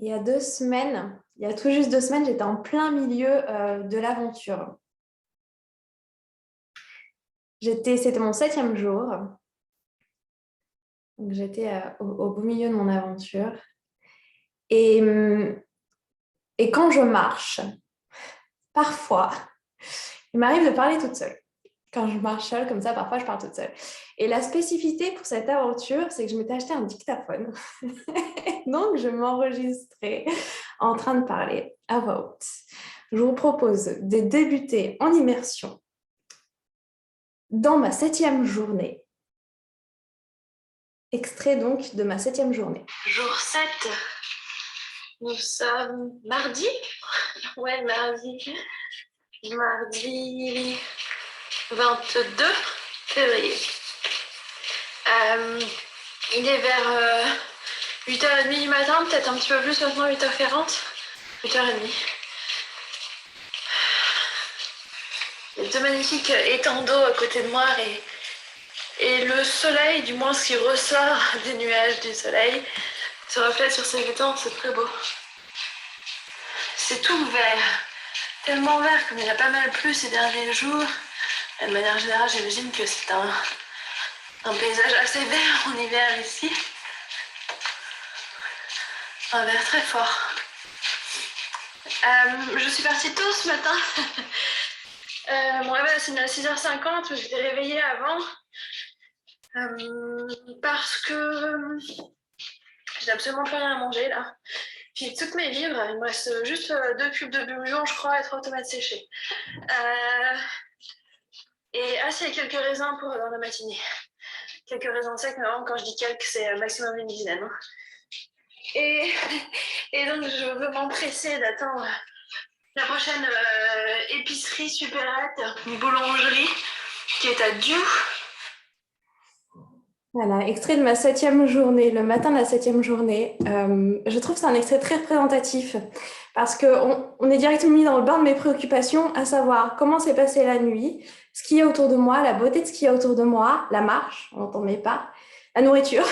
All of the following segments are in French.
Il y a 2 semaines, il y a tout juste 2 semaines, j'étais en plein milieu de l'aventure. C'était mon 7e jour. Donc j'étais au beau milieu de mon aventure. Et, et quand je marche, parfois, il m'arrive de parler toute seule. Quand je marche seule, comme ça, parfois, je parle toute seule. Et la spécificité pour cette aventure, c'est que je m'étais acheté un dictaphone. Donc, je m'enregistrais en train de parler à voix haute. Je vous propose de débuter en immersion dans ma 7e journée. Extrait donc de ma 7e journée. Jour 7. Nous sommes mardi. Ouais, mardi. Mardi 22 février. Il est vers 8h30 du matin, peut-être un petit peu plus maintenant, 8h40. 8h30. Il y a 2 magnifiques étangs d'eau à côté de moi et le soleil, du moins ce qui ressort des nuages du soleil, se reflète sur ces étangs, c'est très beau. C'est tout vert, tellement vert comme il a pas mal plu ces derniers jours. De manière générale, j'imagine que c'est un paysage assez vert en hiver ici. Un vert très fort. Je suis partie tôt ce matin. Mon réveil c'est à 6h50, j'étais réveillée avant. Parce que j'ai absolument plus rien à manger là. J'ai toutes mes vivres, il me reste juste 2 cubes de bouillon, je crois, et 3 tomates séchées. Et il y a quelques raisins pour dans la matinée. Quelques raisins secs, mais vraiment, quand je dis quelques, c'est maximum une dizaine. Et donc, je veux m'empresser d'attendre la prochaine épicerie supérette, une boulangerie, qui est à Dieu. Voilà, extrait de ma 7e journée, le matin de la 7e journée. Je trouve que c'est un extrait très représentatif parce qu'on est directement mis dans le bain de mes préoccupations, à savoir comment s'est passée la nuit, ce qu'il y a autour de moi, la beauté de ce qu'il y a autour de moi, la marche, on n'entend mes pas, la nourriture,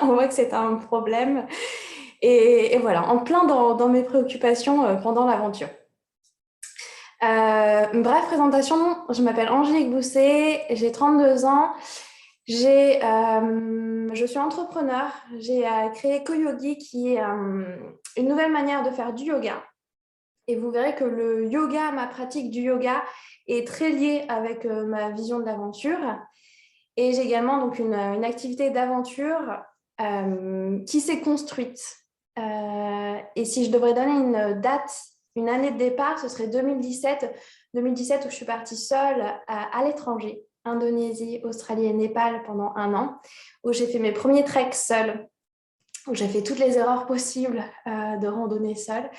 on voit que c'est un problème. Et voilà, en plein dans mes préoccupations pendant l'aventure. Bref présentation, je m'appelle Angélique Bousset, j'ai 32 ans. Je suis entrepreneur, j'ai créé Koyogi qui est une nouvelle manière de faire du yoga. Et vous verrez que le yoga, ma pratique du yoga, est très liée avec ma vision de l'aventure. Et j'ai également donc une activité d'aventure qui s'est construite. Et si je devrais donner une date, une année de départ, ce serait 2017. 2017 où je suis partie seule à l'étranger. Indonésie, Australie et Népal pendant 1 an, où j'ai fait mes premiers treks seuls, où j'ai fait toutes les erreurs possibles de randonnée seule.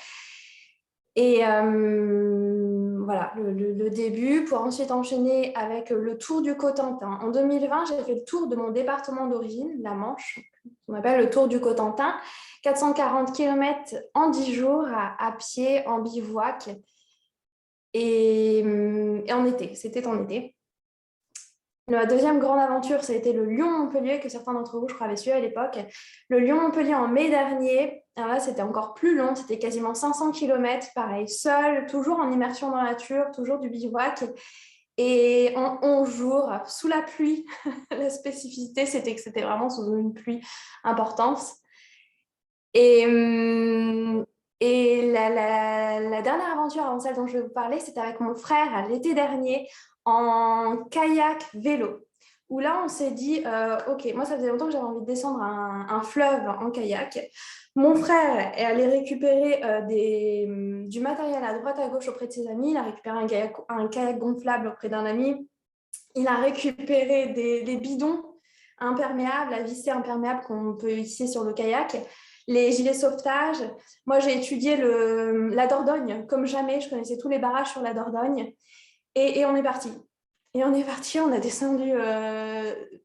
Et voilà, le début, pour ensuite enchaîner avec le tour du Cotentin. En 2020, j'ai fait le tour de mon département d'origine, la Manche, qu'on appelle le tour du Cotentin, 440 km en 10 jours à pied, en bivouac, et en été, c'était en été. Ma deuxième grande aventure, ça a été le Lyon-Montpellier, que certains d'entre vous, je crois, avaient suivi à l'époque. Le Lyon-Montpellier en mai dernier. Alors là, c'était encore plus long, c'était quasiment 500 km, pareil, seul, toujours en immersion dans la nature, toujours du bivouac. Et en 11 jours, sous la pluie, la spécificité, c'était que c'était vraiment sous une pluie importante. Et la dernière aventure avant celle dont je vais vous parler, c'était avec mon frère l'été dernier en kayak vélo. Où là, on s'est dit, OK, moi, ça faisait longtemps que j'avais envie de descendre un fleuve en kayak. Mon frère est allé récupérer du matériel à droite à gauche auprès de ses amis. Il a récupéré un kayak gonflable auprès d'un ami. Il a récupéré des bidons imperméables, à visser imperméables qu'on peut hisser sur le kayak, les gilets sauvetage. Moi, j'ai étudié la Dordogne comme jamais. Je connaissais tous les barrages sur la Dordogne. Et on est parti. Et on est parti, on a descendu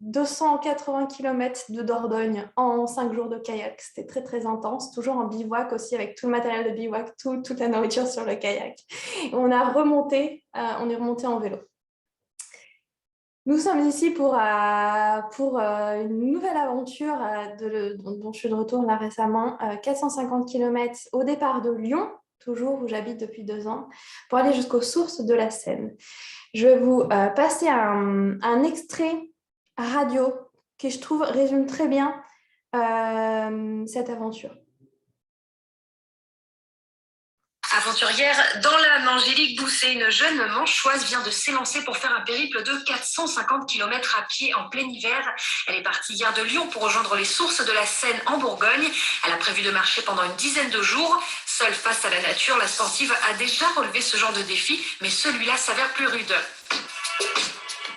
280 km de Dordogne en 5 jours de kayak. C'était très, très intense. Toujours en bivouac aussi, avec tout le matériel de bivouac, toute la nourriture sur le kayak. Et on est remonté en vélo. Nous sommes ici pour une nouvelle aventure dont je suis de retour là récemment, 450 km au départ de Lyon, toujours où j'habite depuis 2 ans, pour aller jusqu'aux sources de la Seine. Je vais vous passer un extrait radio qui, je trouve, résume très bien cette aventure. Aventurière dans l'âme, Angélique Bousset, une jeune manchoise, vient de s'élancer pour faire un périple de 450 km à pied en plein hiver. Elle est partie hier de Lyon pour rejoindre les sources de la Seine en Bourgogne. Elle a prévu de marcher pendant une dizaine de jours. Seule face à la nature, la sportive a déjà relevé ce genre de défi, mais celui-là s'avère plus rude.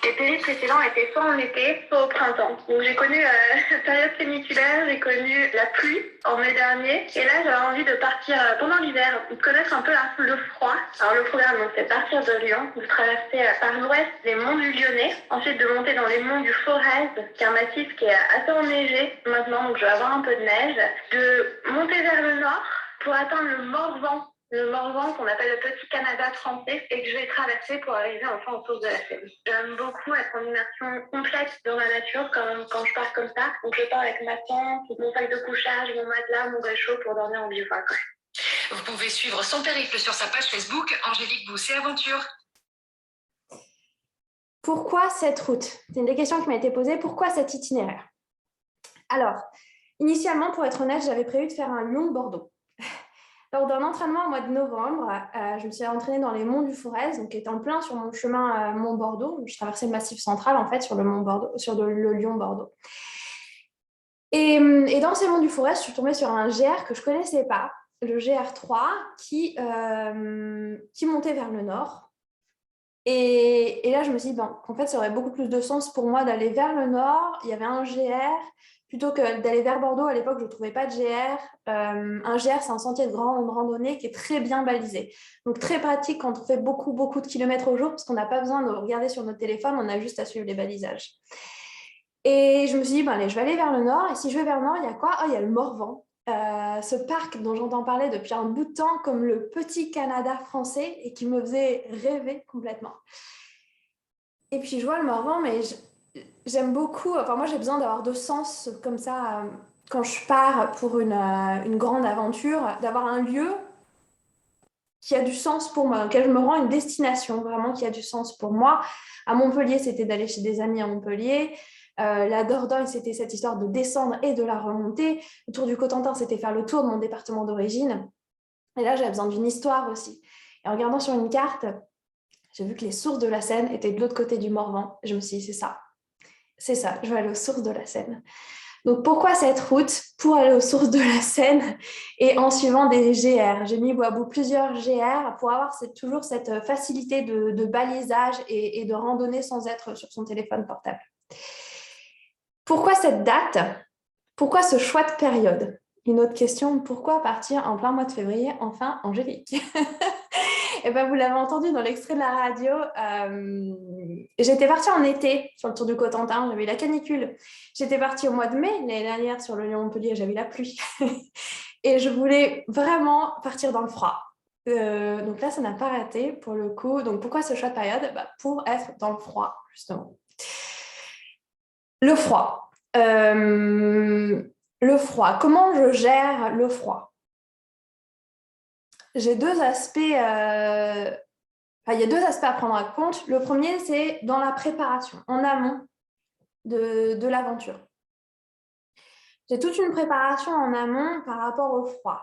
Les périodes précédents étaient soit en été, soit au printemps. Donc j'ai connu la période caniculaire, j'ai connu la pluie en mai dernier. Et là, j'avais envie de partir pendant l'hiver, de connaître un peu le froid. Alors le programme, c'est partir de Lyon, de traverser par l'ouest les monts du Lyonnais, ensuite de monter dans les monts du Forez, qui est un massif qui est assez enneigé maintenant, donc je vais avoir un peu de neige, de monter vers le nord pour atteindre le Morvan. Le Morvan, qu'on appelle le Petit Canada français, et que je vais traverser pour arriver enfin aux sources de la Seine. J'aime beaucoup être en immersion complète dans la nature quand je pars comme ça. Donc je pars avec ma tente, mon sac de couchage, mon matelas, mon réchaud pour dormir en bivouac. Vous pouvez suivre son périple sur sa page Facebook, Angélique Bousset Aventure. Pourquoi cette route? C'est une des questions qui m'a été posée. Pourquoi cet itinéraire? Alors, initialement, pour être honnête, j'avais prévu de faire un Lyon-Bordeaux. Lors d'un entraînement au mois de novembre, je me suis entraînée dans les monts du Forez, donc qui est en plein sur mon chemin Mont-Bordeaux. Je traversais le massif central, en fait, sur le Mont-Bordeaux, sur le Lyon-Bordeaux. Et dans ces monts du Forez, je suis tombée sur un GR que je ne connaissais pas, le GR3, qui montait vers le nord. Et là, je me suis dit qu'en fait, ça aurait beaucoup plus de sens pour moi d'aller vers le nord. Il y avait un GR. Plutôt que d'aller vers Bordeaux, à l'époque, je ne trouvais pas de GR. Un GR, c'est un sentier de grande randonnée qui est très bien balisé. Donc, très pratique quand on fait beaucoup, beaucoup de kilomètres au jour, parce qu'on n'a pas besoin de regarder sur notre téléphone, on a juste à suivre les balisages. Et je me suis dit, allez, je vais aller vers le nord. Et si je vais vers le nord, il y a quoi? Il y a le Morvan. Ce parc dont j'entends parler depuis un bout de temps comme le Petit Canada français et qui me faisait rêver complètement. Et puis, je vois le Morvan, mais j'aime beaucoup, enfin moi j'ai besoin d'avoir de sens comme ça quand je pars pour une grande aventure, d'avoir un lieu qui a du sens pour moi, dans lequel je me rends, une destination vraiment qui a du sens pour moi. À Montpellier, c'était d'aller chez des amis à Montpellier. La Dordogne, c'était cette histoire de descendre et de la remonter. Le Tour du Cotentin, c'était faire le tour de mon département d'origine. Et là, j'avais besoin d'une histoire aussi. Et en regardant sur une carte, j'ai vu que les sources de la Seine étaient de l'autre côté du Morvan. Je me suis dit, c'est ça, je vais aller aux sources de la Seine. Donc, pourquoi cette route? Pour aller aux sources de la Seine et en suivant des GR. J'ai mis à bout plusieurs GR pour avoir toujours cette facilité de balisage et de randonnée sans être sur son téléphone portable. Pourquoi cette date? Pourquoi ce choix de période? Une autre question, pourquoi partir en plein mois de février? Enfin, Angélique. Et vous l'avez entendu dans l'extrait de la radio, j'étais partie en été sur le Tour du Cotentin, j'avais eu la canicule. J'étais partie au mois de mai, l'année dernière sur le Lyon-Montpellier, j'avais eu la pluie. Et je voulais vraiment partir dans le froid. Donc là, ça n'a pas raté pour le coup. Donc pourquoi ce choix de période? Pour être dans le froid, justement. Le froid. Le froid. Comment je gère le froid? J'ai deux aspects, il y a deux aspects à prendre en compte. Le premier, c'est dans la préparation, en amont de l'aventure. J'ai toute une préparation en amont par rapport au froid.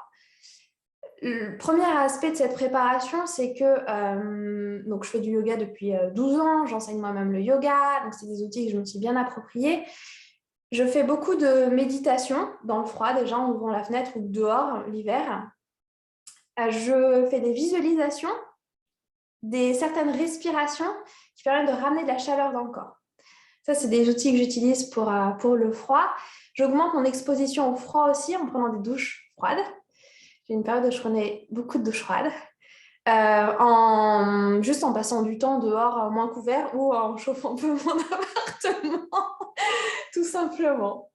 Le premier aspect de cette préparation, c'est que donc je fais du yoga depuis 12 ans, j'enseigne moi-même le yoga, donc c'est des outils que je me suis bien appropriés. Je fais beaucoup de méditation dans le froid, déjà en ouvrant la fenêtre ou dehors l'hiver. Je fais des visualisations, certaines respirations qui permettent de ramener de la chaleur dans le corps. Ça, c'est des outils que j'utilise pour le froid. J'augmente mon exposition au froid aussi en prenant des douches froides. J'ai une période où je prenais beaucoup de douches froides, juste en passant du temps dehors moins couvert ou en chauffant un peu mon appartement, tout simplement.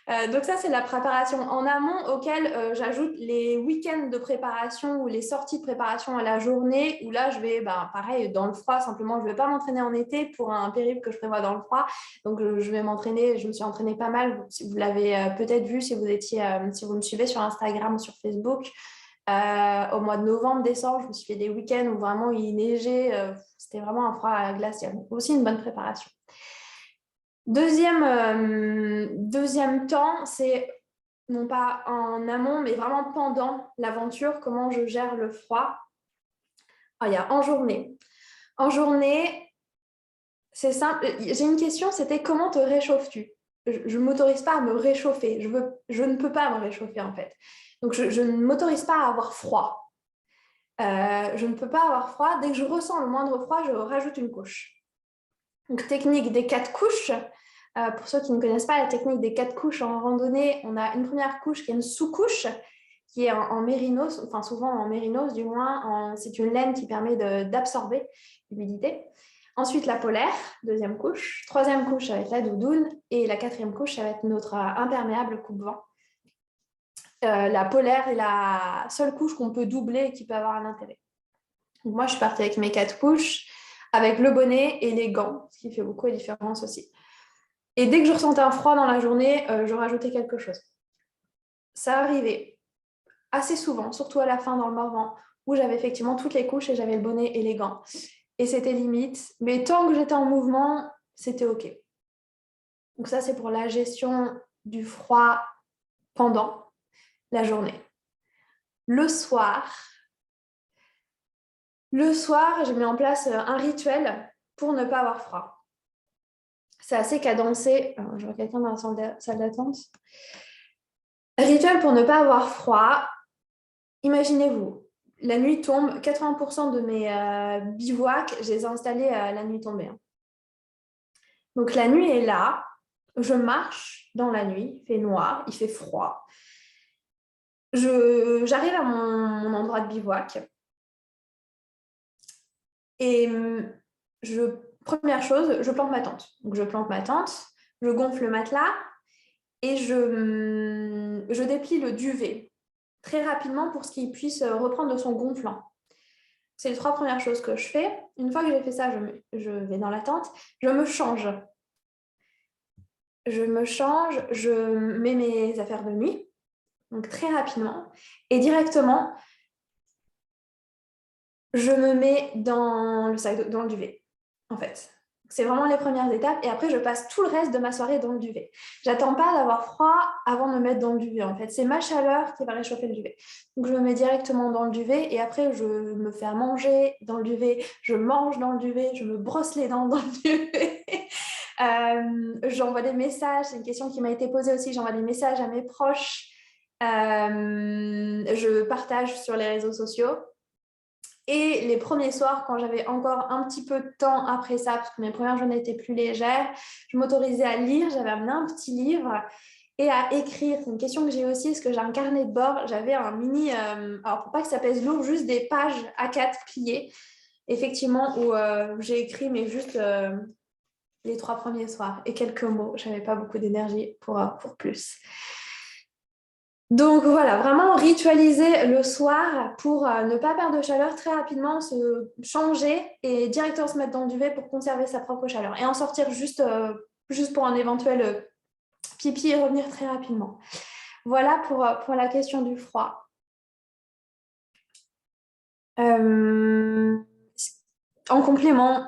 Donc ça, c'est la préparation en amont auquel j'ajoute les week-ends de préparation ou les sorties de préparation à la journée où là, je vais, pareil, dans le froid, simplement, je ne vais pas m'entraîner en été pour un périple que je prévois dans le froid. Donc, je vais m'entraîner, je me suis entraînée pas mal. Vous l'avez peut-être vu si vous me suivez sur Instagram ou sur Facebook. Au mois de novembre, décembre, je me suis fait des week-ends où vraiment il neigeait. C'était vraiment un froid glacial. Donc, aussi une bonne préparation. Deuxième temps, c'est non pas en amont, mais vraiment pendant l'aventure, comment je gère le froid. Il y a en journée. En journée, c'est simple. J'ai une question, c'était comment te réchauffes-tu? Je ne m'autorise pas à me réchauffer. Je ne peux pas me réchauffer, en fait. Donc, je ne m'autorise pas à avoir froid. Je ne peux pas avoir froid. Dès que je ressens le moindre froid, je rajoute une couche. Donc, technique des 4 couches. Pour ceux qui ne connaissent pas la technique des 4 couches en randonnée, on a une première couche qui est une sous-couche, qui est en mérinos, enfin souvent en mérinos du moins, c'est une laine qui permet d'absorber l'humidité. Ensuite, la polaire, deuxième couche. Troisième couche, ça va être la doudoune. Et la quatrième couche, ça va être notre imperméable coupe-vent. La polaire est la seule couche qu'on peut doubler et qui peut avoir un intérêt. Donc, moi, je suis partie avec mes 4 couches, avec le bonnet et les gants, ce qui fait beaucoup de différence aussi. Et dès que je ressentais un froid dans la journée, je rajoutais quelque chose. Ça arrivait assez souvent, surtout à la fin dans le Morvan, où j'avais effectivement toutes les couches et j'avais le bonnet et les gants. Et c'était limite. Mais tant que j'étais en mouvement, c'était OK. Donc ça, c'est pour la gestion du froid pendant la journée. Le soir, j'ai mis en place un rituel pour ne pas avoir froid. C'est assez cadencé. Alors, je vois quelqu'un dans la salle d'attente. Rituel pour ne pas avoir froid. Imaginez-vous, la nuit tombe, 80% de mes bivouacs, je les ai installés la nuit tombée. Donc la nuit est là, je marche dans la nuit, il fait noir, il fait froid. J'arrive à mon endroit de bivouac et première chose, je plante ma tente. Donc je plante ma tente, je gonfle le matelas et je déplie le duvet très rapidement pour qu'il puisse reprendre de son gonflant. C'est les 3 premières choses que je fais. Une fois que j'ai fait ça, je vais dans la tente, je me change. Je mets mes affaires de nuit, donc très rapidement, et directement, je me mets dans le duvet, en fait. C'est vraiment les premières étapes. Et après, je passe tout le reste de ma soirée dans le duvet. J'attends pas d'avoir froid avant de me mettre dans le duvet. En fait, c'est ma chaleur qui va réchauffer le duvet. Donc, je me mets directement dans le duvet. Et après, je me fais à manger dans le duvet. Je mange dans le duvet. Je me brosse les dents dans le duvet. J'envoie des messages. C'est une question qui m'a été posée aussi. J'envoie des messages à mes proches. Je partage sur les réseaux sociaux. Et les premiers soirs, quand j'avais encore un petit peu de temps après ça, parce que mes premières journées étaient plus légères, je m'autorisais à lire. J'avais amené un petit livre et à écrire. C'est une question que j'ai aussi, parce que j'ai un carnet de bord. J'avais un mini, alors pour pas que ça pèse lourd, juste des pages A4 pliées, effectivement, où j'ai écrit, mais juste les 3 premiers soirs et quelques mots. Je n'avais pas beaucoup d'énergie pour plus. Donc voilà, vraiment ritualiser le soir pour ne pas perdre de chaleur, très rapidement se changer et directement se mettre dans le duvet pour conserver sa propre chaleur et en sortir juste pour un éventuel pipi et revenir très rapidement. Voilà pour la question du froid. En complément,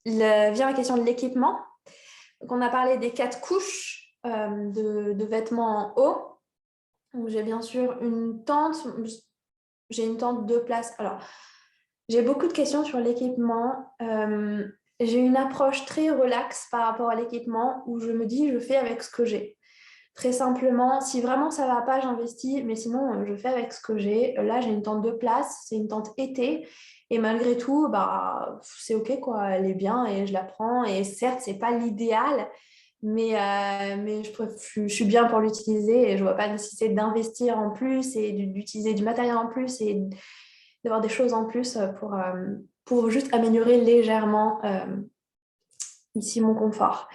vient la question de l'équipement. Donc on a parlé des 4 couches de vêtements en haut. Donc, j'ai bien sûr une tente. J'ai une tente 2 places. Alors, j'ai beaucoup de questions sur l'équipement. J'ai une approche très relaxe par rapport à l'équipement où je me dis, je fais avec ce que j'ai. Très simplement, si vraiment ça ne va pas, j'investis. Mais sinon, je fais avec ce que j'ai. Là, j'ai une tente 2 places. C'est une tente été. Et malgré tout, c'est OK, quoi. Elle est bien et je la prends. Et certes, ce n'est pas l'idéal. Mais je suis bien pour l'utiliser et je ne vois pas la nécessité d'investir en plus et d'utiliser du matériel en plus et d'avoir des choses en plus pour juste améliorer légèrement ici mon confort.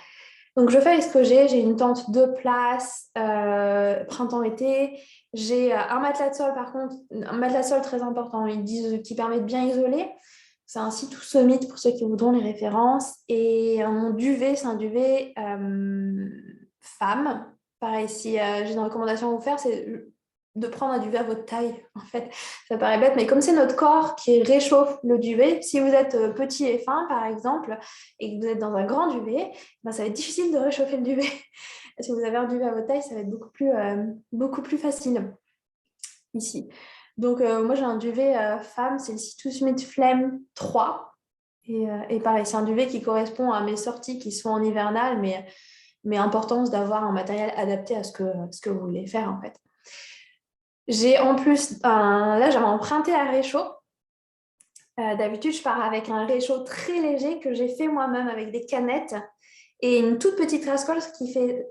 Donc, je fais avec ce que j'ai. J'ai une tente 2 places, printemps-été. J'ai un matelas de sol, par contre, un matelas de sol très important. Ils disent qui permet de bien isoler. C'est un site ou Summit pour ceux qui voudront les références. Et mon duvet, c'est un duvet femme. Pareil, si j'ai une recommandation à vous faire, c'est de prendre un duvet à votre taille. En fait, ça paraît bête, mais comme c'est notre corps qui réchauffe le duvet, si vous êtes petit et fin, par exemple, et que vous êtes dans un grand duvet, ben, ça va être difficile de réchauffer le duvet. Si vous avez un duvet à votre taille, ça va être beaucoup plus facile ici. Donc, moi, j'ai un duvet femme, c'est le Situ Smith Flame 3. Et pareil, c'est un duvet qui correspond à mes sorties qui sont en hivernal, mais importance d'avoir un matériel adapté à ce que vous voulez faire, en fait. J'ai en plus, là, j'avais emprunté un réchaud. D'habitude, je pars avec un réchaud très léger que j'ai fait moi-même avec des canettes et une toute petite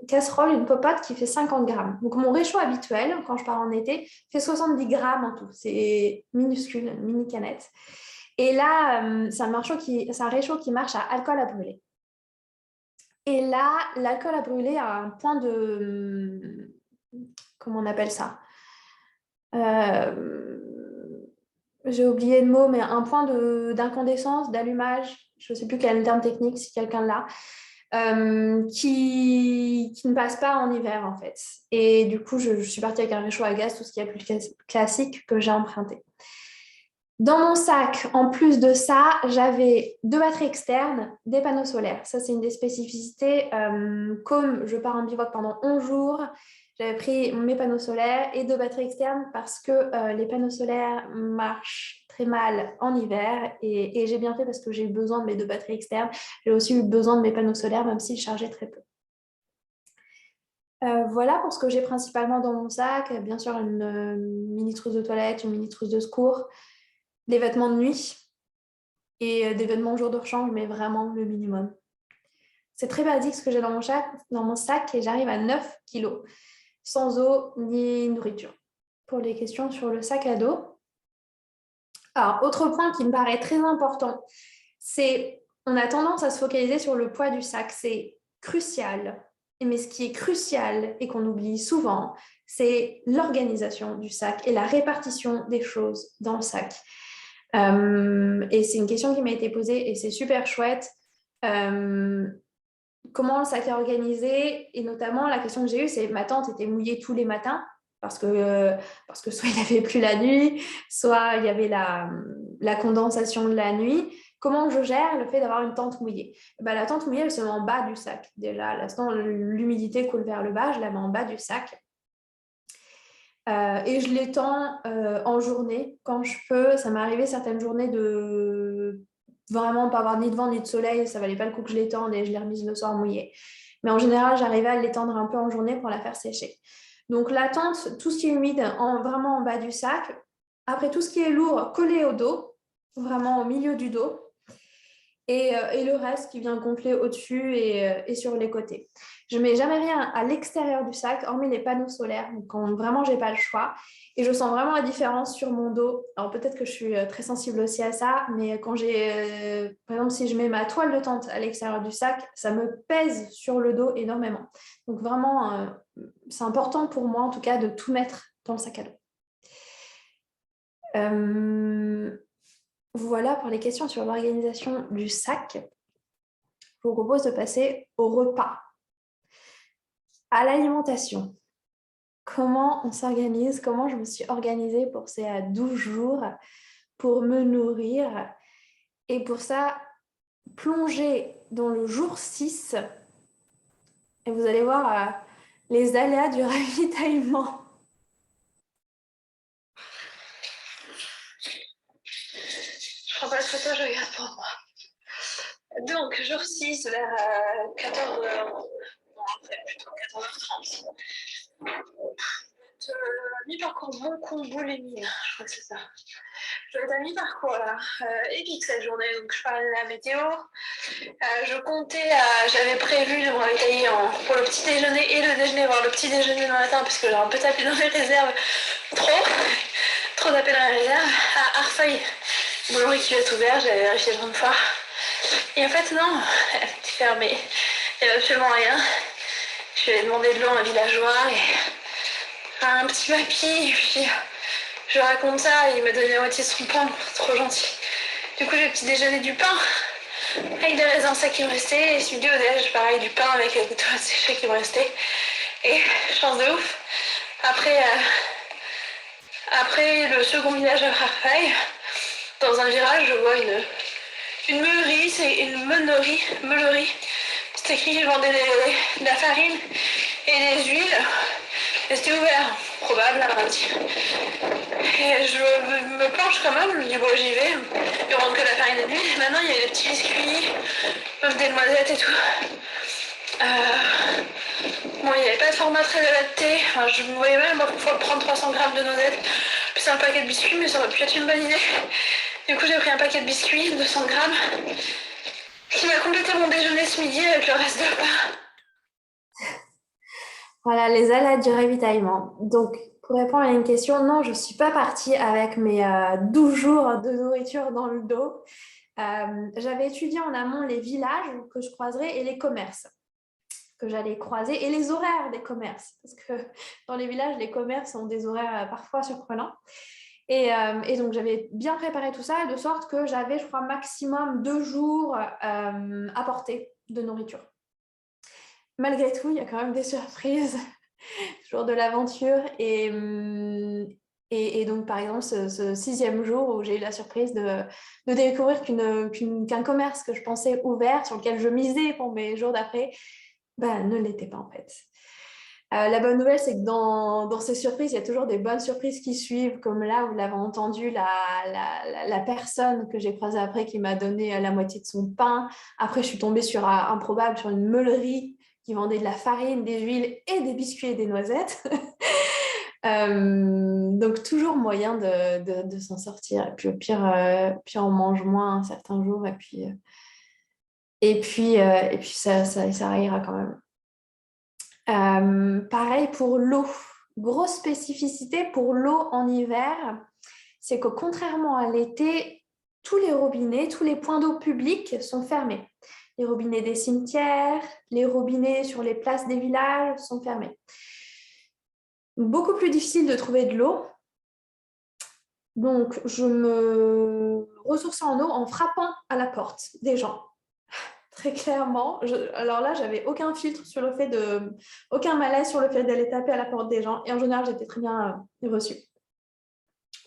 casserole, une popote qui fait 50 grammes. Donc, mon réchaud habituel, quand je pars en été, fait 70 grammes en tout. C'est minuscule, une mini canette. Et là, c'est un réchaud qui marche à alcool à brûler. Et là, l'alcool à brûler a un point de... Comment on appelle ça ? J'ai oublié le mot, mais un point d'incandescence, d'allumage, je ne sais plus quel est le terme technique, si quelqu'un l'a, qui ne passe pas en hiver, en fait. Et du coup, je suis partie avec un réchaud à gaz, tout ce qui est plus classique que j'ai emprunté. Dans mon sac, en plus de ça, j'avais 2 batteries externes, des panneaux solaires. Ça, c'est une des spécificités. Comme je pars en bivouac pendant 11 jours, j'avais pris mes panneaux solaires et 2 batteries externes parce que les panneaux solaires marchent très mal en hiver. Et j'ai bien fait parce que j'ai eu besoin de mes 2 batteries externes. J'ai aussi eu besoin de mes panneaux solaires, même s'ils chargeaient très peu. Voilà pour ce que j'ai principalement dans mon sac. Bien sûr, une mini trousse de toilette, une mini trousse de secours, les vêtements de nuit et des vêtements jour de rechange, mais vraiment le minimum. C'est très basique ce que j'ai dans mon sac et j'arrive à 9 kilos, sans eau ni nourriture. Pour les questions sur le sac à dos. Alors, autre point qui me paraît très important, c'est on a tendance à se focaliser sur le poids du sac. C'est crucial. Mais ce qui est crucial et qu'on oublie souvent, c'est l'organisation du sac et la répartition des choses dans le sac. Et c'est une question qui m'a été posée et c'est super chouette. Comment le sac est organisé? Et notamment, la question que j'ai eue, c'est ma tente était mouillée tous les matins parce que soit il n'avait plus la nuit, soit il y avait la condensation de la nuit. Comment je gère le fait d'avoir une tente mouillée? La tente mouillée, elle se met en bas du sac. Déjà, à l'instant, l'humidité coule vers le bas, je la mets en bas du sac. Et je l'étends en journée quand je peux. Ça m'est arrivé certaines journées de vraiment pas avoir ni de vent ni de soleil. Ça valait pas le coup que je l'étende et je l'ai remise le soir mouillée. Mais en général, j'arrivais à l'étendre un peu en journée pour la faire sécher. Donc la tente, tout ce qui est humide, vraiment en bas du sac. Après, tout ce qui est lourd, collé au dos, vraiment au milieu du dos. Et le reste qui vient gonfler au-dessus et sur les côtés. Je ne mets jamais rien à l'extérieur du sac, hormis les panneaux solaires, quand vraiment je n'ai pas le choix. Et je sens vraiment la différence sur mon dos. Alors peut-être que je suis très sensible aussi à ça, mais quand par exemple, si je mets ma toile de tente à l'extérieur du sac, ça me pèse sur le dos énormément. Donc vraiment, c'est important pour moi en tout cas de tout mettre dans le sac à dos. Voilà pour les questions sur l'organisation du sac. Je vous propose de passer au repas. À l'alimentation. Comment on s'organise? Comment je me suis organisée pour ces 12 jours pour me nourrir? Et pour ça, plonger dans le jour 6 et vous allez voir les aléas du ravitaillement. Je prends pas de photo, je regarde pour moi. Donc, jour 6, vers 14h, bon, après, plutôt 14h30. Mi-parcours bon combo les mines, je crois que c'est ça. Je vais être à mi-parcours là, épique cette journée, donc je parlais de la météo. J'avais prévu de me réveiller pour le petit déjeuner et le déjeuner, voire le petit déjeuner le matin, puisque j'ai un peu tapé dans les réserves, trop tapé dans les réserves, à Arfeuil, boulangerie qui va être ouverte, j'avais vérifié 30 fois. Et en fait non, elle était fermée. Il n'y a absolument rien. Je lui ai demandé de l'eau à un villageois et un petit papy. Et puis je lui raconte ça et il m'a donné la moitié de son pain. Trop gentil. Du coup, j'ai petit déjeuner du pain avec des raisins secs qui me restaient. Et je suis dit au déj, pareil, du pain avec des tomates séchées qui me restaient. Et chance de ouf. Après le second village à Farfaille, dans un virage, je vois une meulerie, c'est une meulerie. C'est écrit qu'ils vendaient de la farine et des huiles. Et c'était ouvert, probable, à lundi. Et je me penche quand même, je me dis bon j'y vais. Il rentre que la farine et l'huile. Maintenant il y a des petits biscuits, même des noisettes et tout. Bon, il n'y avait pas de format très adapté. Enfin, je me voyais même prendre 300 grammes de noisettes, plus un paquet de biscuits, mais ça aurait pu être une bonne idée. Du coup, j'ai pris un paquet de biscuits, 200 grammes, qui m'a complété mon déjeuner ce midi avec le reste de pain. Voilà, les aléas du ravitaillement. Donc, pour répondre à une question, non, je ne suis pas partie avec mes 12 jours de nourriture dans le dos. J'avais étudié en amont les villages que je croiserais et les commerces que j'allais croiser et les horaires des commerces. Parce que dans les villages, les commerces ont des horaires parfois surprenants. Et donc, j'avais bien préparé tout ça de sorte que j'avais, je crois, maximum 2 jours à portée de nourriture. Malgré tout, il y a quand même des surprises, toujours de l'aventure. Et donc, par exemple, ce 6e jour où j'ai eu la surprise de découvrir qu'un commerce que je pensais ouvert, sur lequel je misais pour mes jours d'après, ne l'était pas en fait. La bonne nouvelle, c'est que dans ces surprises, il y a toujours des bonnes surprises qui suivent, comme là, vous l'avez entendu, la personne que j'ai croisée après qui m'a donné la moitié de son pain. Après, je suis tombée sur improbable, sur une meulerie qui vendait de la farine, des huiles et des biscuits et des noisettes. Donc, toujours moyen de s'en sortir. Et puis, au pire, on mange moins un certain jour. Et puis ça ira quand même. Pareil pour l'eau. Grosse spécificité pour l'eau en hiver, c'est que contrairement à l'été, tous les robinets, tous les points d'eau publics sont fermés. Les robinets des cimetières, les robinets sur les places des villages sont fermés. Beaucoup plus difficile de trouver de l'eau. Donc, je me ressourçais en eau en frappant à la porte des gens. Très clairement. Alors là, j'avais aucun filtre sur le fait aucun malaise sur le fait d'aller taper à la porte des gens. Et en général, j'étais très bien reçue.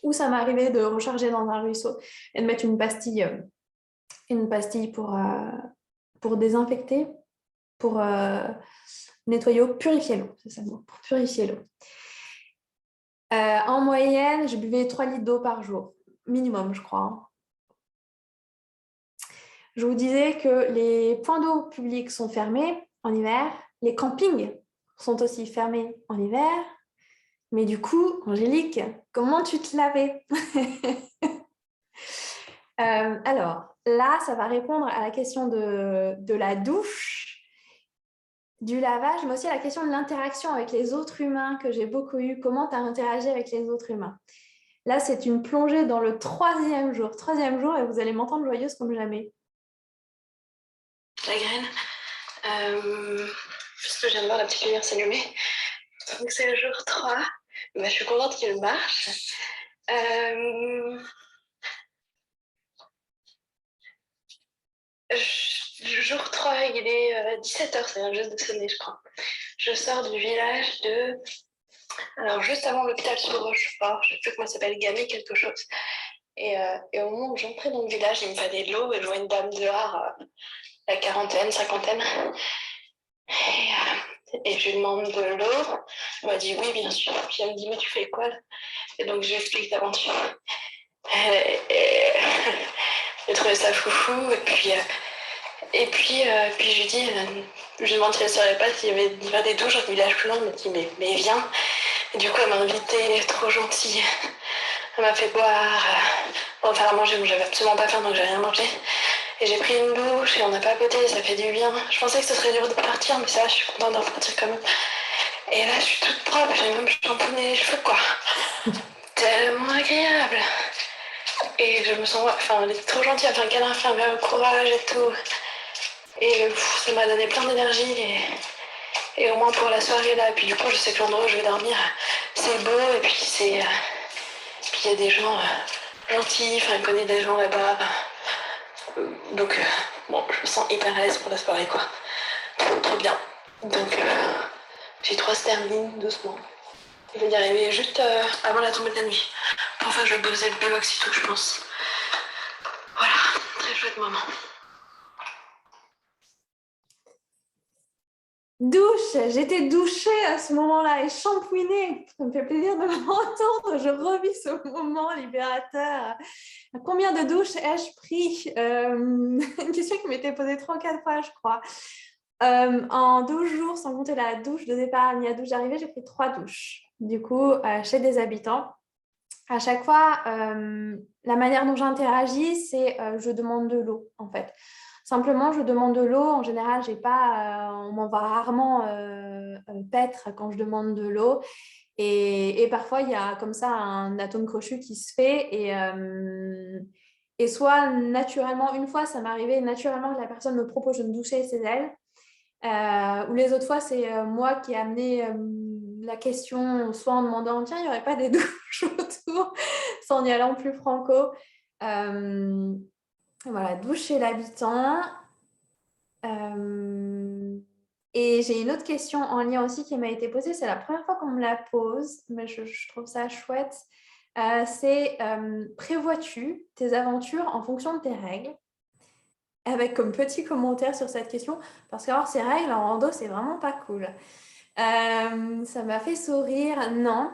Ou ça m'arrivait de recharger dans un ruisseau et de mettre une pastille pour désinfecter, pour nettoyer l'eau, purifier l'eau, c'est ça le mot, pour purifier l'eau. En moyenne, je buvais 3 litres d'eau par jour, minimum, je crois. Je vous disais que les points d'eau publics sont fermés en hiver, les campings sont aussi fermés en hiver. Mais du coup, Angélique, comment tu te lavais? Alors, là, ça va répondre à la question de la douche, du lavage, mais aussi à la question de l'interaction avec les autres humains que j'ai beaucoup eu. Comment tu as interagi avec les autres humains? Là, c'est une plongée dans le 3e jour. 3e jour, et vous allez m'entendre joyeuse comme jamais. La graine. Juste que je viens de voir la petite lumière s'allumer. Donc c'est le jour 3. Je suis contente qu'il marche. Jour 3, il est 17h, ça vient juste de sonner, je crois. Je sors du village alors juste avant l'hôpital sur Rochefort, je ne sais plus comment ça s'appelle, Gamay quelque chose. Et au moment où j'entrais dans le village, il me fallait de l'eau et je vois une dame dehors, la quarantaine, cinquantaine. Et je lui demande de l'eau. Elle m'a dit oui, bien sûr. Puis elle me dit mais tu fais quoi là? Et donc je lui explique l'aventure. J'ai trouvé ça foufou. Et puis je lui dis, je lui demande si elle ne saurait pas s'il y avait des douches dans le village plus loin. Elle me dit mais viens. Et du coup elle m'a invitée, elle est trop gentille. Elle m'a fait boire, pour me faire à manger. Moi j'avais absolument pas faim donc j'ai rien mangé. Et j'ai pris une douche et on a papoté, ça fait du bien. Je pensais que ce serait dur de partir, mais ça, je suis contente d'en partir quand même. Et là, je suis toute propre, j'ai même shampoingé les cheveux, quoi. Tellement agréable. Et je me sens, elle était trop gentille, elle a fait un câlin, elle a fait un verre au courage et tout. Et ça m'a donné plein d'énergie. Et au moins pour la soirée là, et puis du coup je sais que l'endroit où je vais dormir, c'est beau, et puis puis il y a des gens gentils, enfin je connais des gens là-bas. Donc bon, je me sens hyper à l'aise pour la soirée quoi. Trop bien. Donc j'ai trop se termine doucement. Je vais y arriver juste avant la tombée de la nuit. Enfin je vais poser le bivouac si tout je pense. Voilà, très chouette moment. Douche, j'étais douchée à ce moment-là et shampouinée. Ça me fait plaisir de m'entendre. Je revis ce moment libérateur. Combien de douches ai-je pris Une question qui m'était posée 3 ou 4 fois, je crois. En 12 jours, sans compter la douche de départ ni la douche d'arrivée, j'ai pris 3 douches. Du coup, chez des habitants. À chaque fois, la manière dont j'interagis, c'est je demande de l'eau, en fait. Simplement, je demande de l'eau. En général, on m'en va rarement paître quand je demande de l'eau. Et parfois, il y a comme ça un atome crochu qui se fait. Et soit naturellement, une fois, ça m'est arrivé naturellement que la personne me propose de me doucher chez elle. Ou les autres fois, c'est moi qui ai amené la question, soit en demandant, tiens, il n'y aurait pas des douches autour, soit en y allant plus franco. Voilà, douche chez l'habitant. Et j'ai une autre question en lien aussi qui m'a été posée. C'est la première fois qu'on me la pose, mais je trouve ça chouette. C'est prévois-tu tes aventures en fonction de tes règles? Avec comme petit commentaire sur cette question, parce qu'avoir ces règles en rando, c'est vraiment pas cool. Ça m'a fait sourire. Non,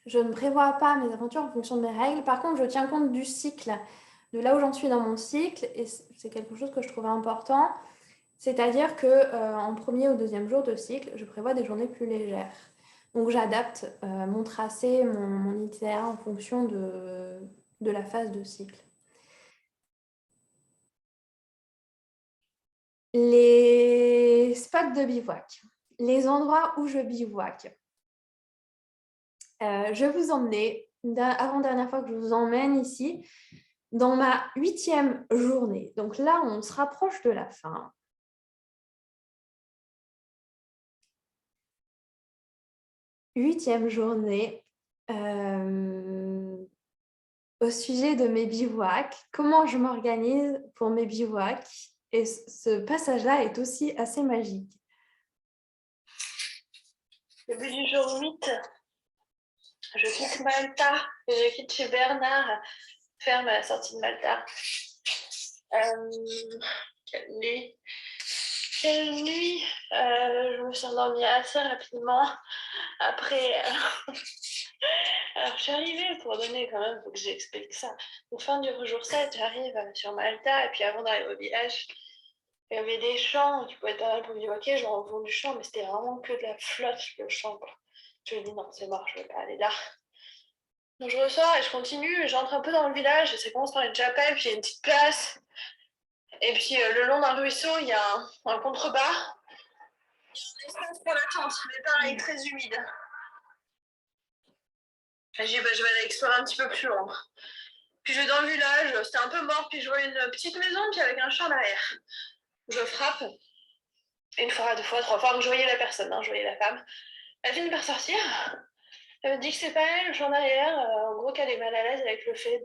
je ne prévois pas mes aventures en fonction de mes règles. Par contre, je tiens compte du cycle, de là où j'en suis dans mon cycle, et c'est quelque chose que je trouvais important. C'est-à-dire qu'en premier ou deuxième jour de cycle, je prévois des journées plus légères. Donc, j'adapte mon tracé, mon itinéraire en fonction de la phase de cycle. Les spots de bivouac, les endroits où je bivouac. Je vais vous emmener, avant-dernière fois que je vous emmène ici, dans ma 8e journée. Donc là, on se rapproche de la fin. 8e journée au sujet de mes bivouacs, comment je m'organise pour mes bivouacs. Et ce passage-là est aussi assez magique. Début du jour 8, je quitte Malta et je quitte chez Bernard, ferme à la sortie de Malta. Quelle nuit. Je me suis endormie assez rapidement. Après, alors je suis arrivée, pour donner quand même, il faut que j'explique ça. Donc fin du jour 7, j'arrive sur Malta, et puis avant d'arriver au village, il y avait des champs qui pouvaient être pas mal pour bivouaquer, genre au fond du champ, mais c'était vraiment que de la flotte, le champ, quoi. Je me dis non, c'est mort, je ne vais pas aller là. Donc je ressors et je continue, j'entre un peu dans le village, ça commence par une chapelle, puis il y a une petite place. Et puis le long d'un ruisseau, il y a un contrebas. Il y a un espace pour la tente, mais pareil, très humide. Je dis, je vais aller explorer un petit peu plus loin. Puis je vais dans le village, c'était un peu mort, puis je vois une petite maison, puis avec un champ derrière. Je frappe, une fois, deux fois, trois fois, donc je voyais la personne, je voyais la femme. Elle finit par sortir. Elle me dit que c'est pas elle, le champ derrière, en gros qu'elle est mal à l'aise avec le fait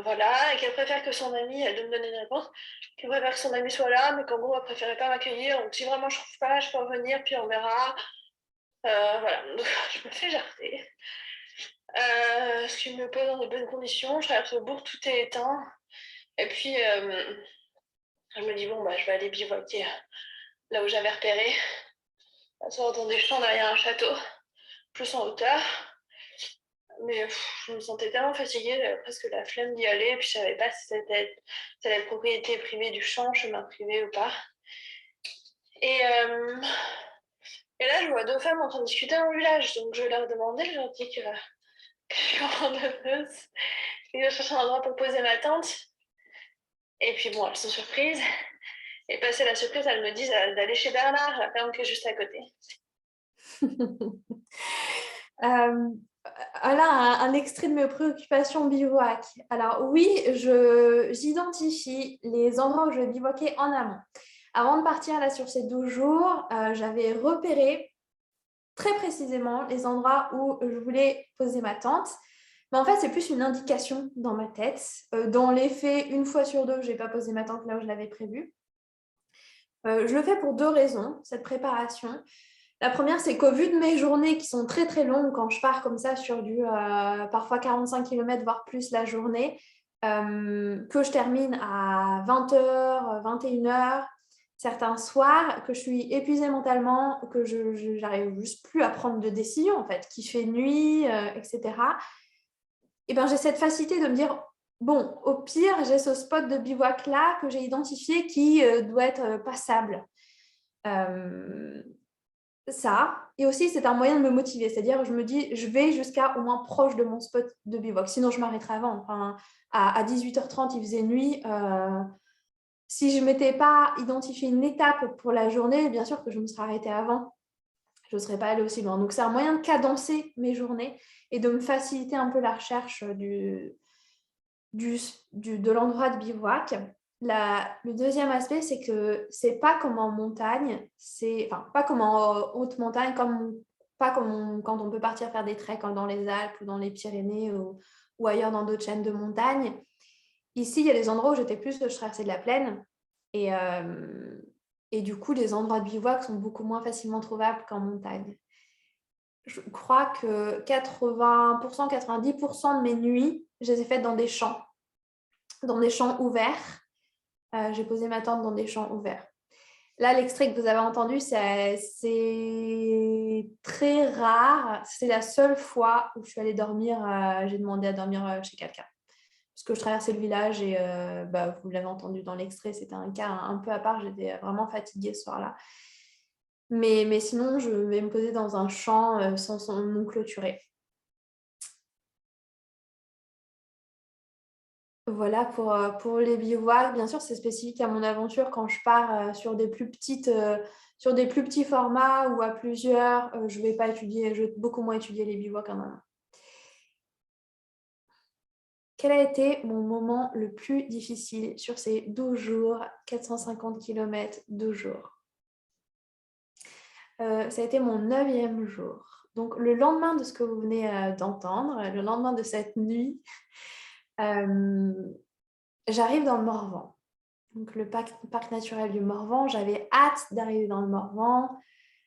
voilà, et qu'elle préfère que son amie, elle doit me donner une réponse, qu'elle préfère que son amie soit là, mais qu'en gros elle préférait pas m'accueillir, donc si vraiment je trouve pas, je peux revenir, puis on verra. Voilà, donc je me fais jarter. Ce qui me pose dans de bonnes conditions, je traverse le bourg, tout est éteint, et puis je me dis bon je vais aller bivouaquer là où j'avais repéré, ça dans des champs derrière un château, plus en hauteur. Mais je me sentais tellement fatiguée, j'avais presque la flemme d'y aller, puis je savais pas si c'était la propriété privée du champ, chemin privé ou pas. Et là, je vois deux femmes en train de discuter dans le village, donc je vais leur demander, je leur dis que je suis en randonneuse, et que je cherche un endroit pour poser ma tente. Et puis bon, elles sont surprises. Et passé la surprise, elles me disent d'aller chez Bernard, la ferme qui est juste à côté. Là, un extrait de mes préoccupations bivouac. Alors oui, j'identifie les endroits où je vais bivouaquer en amont. Avant de partir là sur ces 12 jours, j'avais repéré très précisément les endroits où je voulais poser ma tente. Mais en fait, c'est plus une indication dans ma tête. Dans les faits, une fois sur deux, je n'ai pas posé ma tente là où je l'avais prévu. Je le fais pour 2 raisons, cette préparation. La première, c'est qu'au vu de mes journées qui sont très très longues, quand je pars comme ça sur du parfois 45 km, voire plus la journée, que je termine à 20h, 21h, certains soirs, que je suis épuisée mentalement, que je n'arrive juste plus à prendre de décision, en fait, qu'il fait nuit, etc. Et ben, j'ai cette facilité de me dire, bon, au pire, j'ai ce spot de bivouac-là que j'ai identifié qui doit être passable. Ça, et aussi c'est un moyen de me motiver, c'est-à-dire je me dis je vais jusqu'à au moins proche de mon spot de bivouac, sinon je m'arrêterai avant. Enfin, à 18h30 il faisait nuit, si je ne m'étais pas identifié une étape pour la journée, bien sûr que je me serais arrêtée avant, je ne serais pas allée aussi loin. Donc c'est un moyen de cadencer mes journées et de me faciliter un peu la recherche de l'endroit de bivouac. Le deuxième aspect, c'est que c'est pas comme en montagne, pas comme en haute montagne, pas comme quand on peut partir faire des treks dans les Alpes ou dans les Pyrénées ou ailleurs dans d'autres chaînes de montagne. Ici, il y a des endroits où j'étais plus je traversais de la plaine et du coup, les endroits de bivouac sont beaucoup moins facilement trouvables qu'en montagne. Je crois que 80%, 90% de mes nuits, je les ai faites dans des champs ouverts. J'ai posé ma tente dans des champs ouverts. Là, l'extrait que vous avez entendu, c'est très rare. C'est la seule fois où je suis allée dormir, j'ai demandé à dormir chez quelqu'un. Parce que je traversais le village et vous l'avez entendu dans l'extrait, c'était un cas un peu à part. J'étais vraiment fatiguée ce soir-là. Mais sinon, je vais me poser dans un champ sans son nom clôturé. Voilà pour les bivouacs. Bien sûr, c'est spécifique à mon aventure quand je pars sur des plus petits formats ou à plusieurs. Je vais beaucoup moins étudier les bivouacs en amont. Quel a été mon moment le plus difficile sur ces 12 jours, 450 km, 12 jours? Ça a été mon 9e jour. Donc, le lendemain de ce que vous venez d'entendre, le lendemain de cette nuit, j'arrive dans le Morvan. Donc, le parc naturel du Morvan. J'avais hâte d'arriver dans le Morvan.